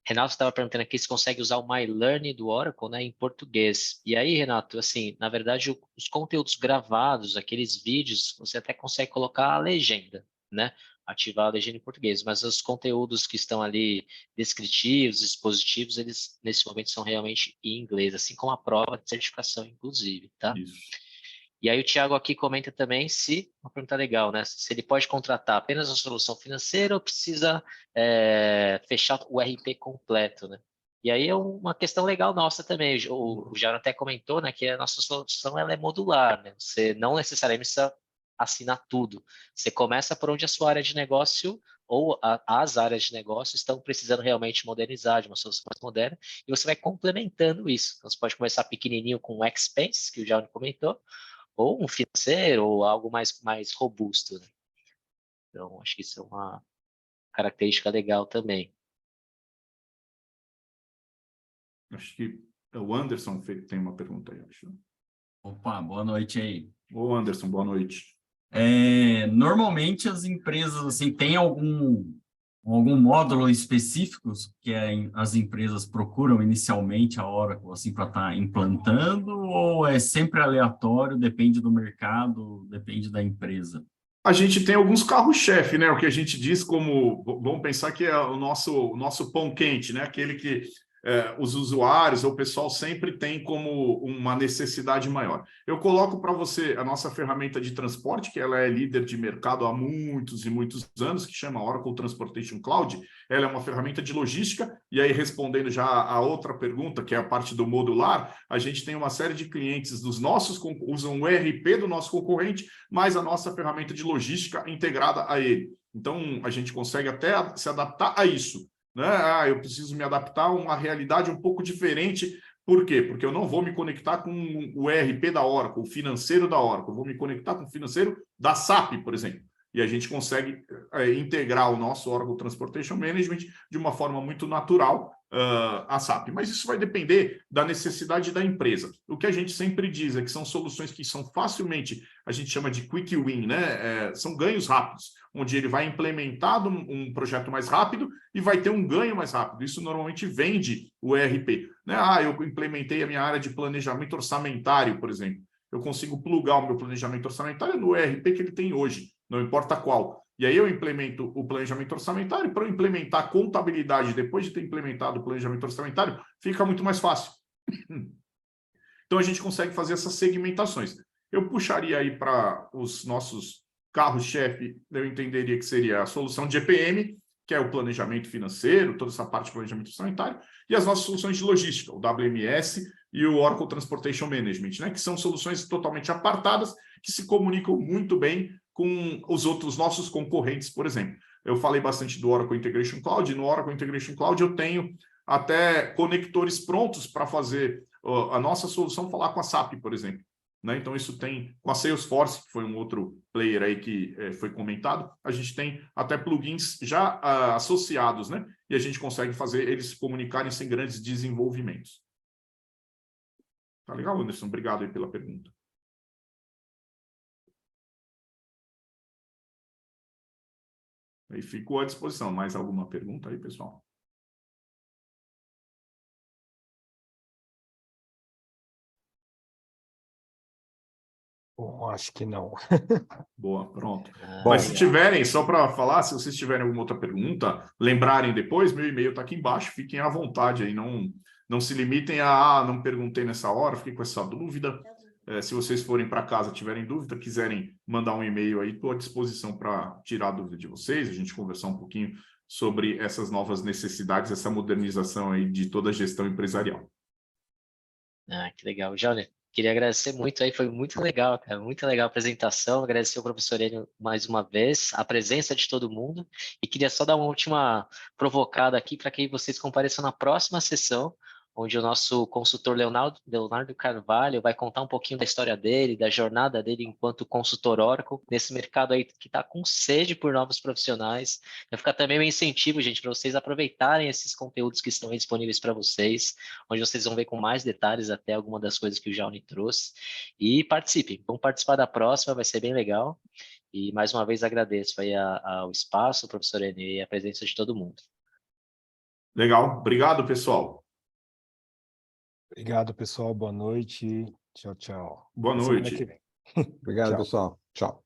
Renato estava perguntando aqui se consegue usar o My Learning do Oracle, né, em português. E aí, Renato, assim, na verdade, os conteúdos gravados, aqueles vídeos, você até consegue colocar a legenda, né? Ativar a legenda em português, mas os conteúdos que estão ali descritivos, expositivos, eles nesse momento são realmente em inglês, assim como a prova de certificação, inclusive, tá? Isso. E aí o Thiago aqui comenta também uma pergunta legal, né? Se ele pode contratar apenas a solução financeira ou precisa fechar o RP completo, né? E aí é uma questão legal nossa também. O Jairo até comentou, né, que a nossa solução ela é modular, né? Você não necessariamente precisa assinar tudo. Você começa por onde a sua área de negócio ou as áreas de negócio estão precisando realmente modernizar, de uma solução mais moderna, e você vai complementando isso. Então, você pode começar pequenininho com o Expense, que o Jairo comentou, ou um financeiro, ou algo mais robusto, né? Então, acho que isso é uma característica legal também. Acho que o Anderson tem uma pergunta aí, acho. Opa, boa noite aí. Ô, Anderson, boa noite. Normalmente as empresas assim, têm algum módulo específico que as empresas procuram inicialmente a Oracle assim, para estar implantando, ou é sempre aleatório, depende do mercado, depende da empresa? A gente tem alguns carros-chefe, né? O que a gente diz como, vamos pensar que é o nosso pão quente, né? Aquele que os usuários ou o pessoal sempre tem como uma necessidade maior. Eu coloco para você a nossa ferramenta de transporte, que ela é líder de mercado há muitos e muitos anos, que chama Oracle Transportation Cloud. Ela é uma ferramenta de logística, e aí respondendo já a outra pergunta, que é a parte do modular, a gente tem uma série de clientes usam o ERP do nosso concorrente, mais a nossa ferramenta de logística integrada a ele. Então, a gente consegue até se adaptar a isso, né? Eu preciso me adaptar a uma realidade um pouco diferente. Por quê? Porque eu não vou me conectar com o ERP da Oracle, o financeiro da Oracle, eu vou me conectar com o financeiro da SAP, por exemplo. E a gente consegue integrar o nosso Oracle Transportation Management de uma forma muito natural a SAP. Mas isso vai depender da necessidade da empresa. O que a gente sempre diz é que são soluções que são facilmente, a gente chama de quick win, né? São ganhos rápidos, onde ele vai implementar um projeto mais rápido e vai ter um ganho mais rápido. Isso normalmente vende o ERP, né? Eu implementei a minha área de planejamento orçamentário, por exemplo. Eu consigo plugar o meu planejamento orçamentário no ERP que ele tem hoje, não importa qual. E aí eu implemento o planejamento orçamentário. Para eu implementar a contabilidade, depois de ter implementado o planejamento orçamentário, fica muito mais fácil. Então a gente consegue fazer essas segmentações. Eu puxaria aí para os nossos carros-chefe, eu entenderia que seria a solução de EPM, que é o planejamento financeiro, toda essa parte de planejamento orçamentário, e as nossas soluções de logística, o WMS e o Oracle Transportation Management, né, que são soluções totalmente apartadas, que se comunicam muito bem com os outros nossos concorrentes, por exemplo. Eu falei bastante do Oracle Integration Cloud, e no Oracle Integration Cloud eu tenho até conectores prontos para fazer a nossa solução falar com a SAP, por exemplo. Né? Então, isso tem com a Salesforce, que foi um outro player aí que foi comentado, a gente tem até plugins já associados, né? E a gente consegue fazer eles se comunicarem sem grandes desenvolvimentos. Tá legal, Anderson? Obrigado aí pela pergunta. Aí ficou à disposição. Mais alguma pergunta aí, pessoal? Bom, acho que não. Boa, pronto. Ah, Mas se legal. tiverem, só para falar, se vocês tiverem alguma outra pergunta, lembrarem depois, meu e-mail está aqui embaixo, fiquem à vontade aí, não se limitem a, não perguntei nessa hora, fiquei com essa dúvida. Se vocês forem para casa, tiverem dúvida, quiserem mandar um e-mail aí, estou à disposição para tirar a dúvida de vocês, a gente conversar um pouquinho sobre essas novas necessidades, essa modernização aí de toda a gestão empresarial. Ah, que legal. Jânio, queria agradecer muito aí, foi muito legal, cara, muito legal a apresentação, agradecer ao professor Enio mais uma vez, a presença de todo mundo, e queria só dar uma última provocada aqui para que vocês compareçam na próxima sessão, onde o nosso consultor Leonardo Carvalho vai contar um pouquinho da história dele, da jornada dele enquanto consultor Oracle, nesse mercado aí que está com sede por novos profissionais. Vai ficar também um incentivo, gente, para vocês aproveitarem esses conteúdos que estão aí disponíveis para vocês, onde vocês vão ver com mais detalhes até alguma das coisas que o Jaune trouxe. E participem, vão participar da próxima, vai ser bem legal. E mais uma vez agradeço aí ao espaço, professor Enê, e a presença de todo mundo. Legal, obrigado, pessoal. Obrigado, pessoal. Boa noite. Tchau, tchau. Boa Até semana noite. que vem. Obrigado, Tchau. pessoal. Tchau.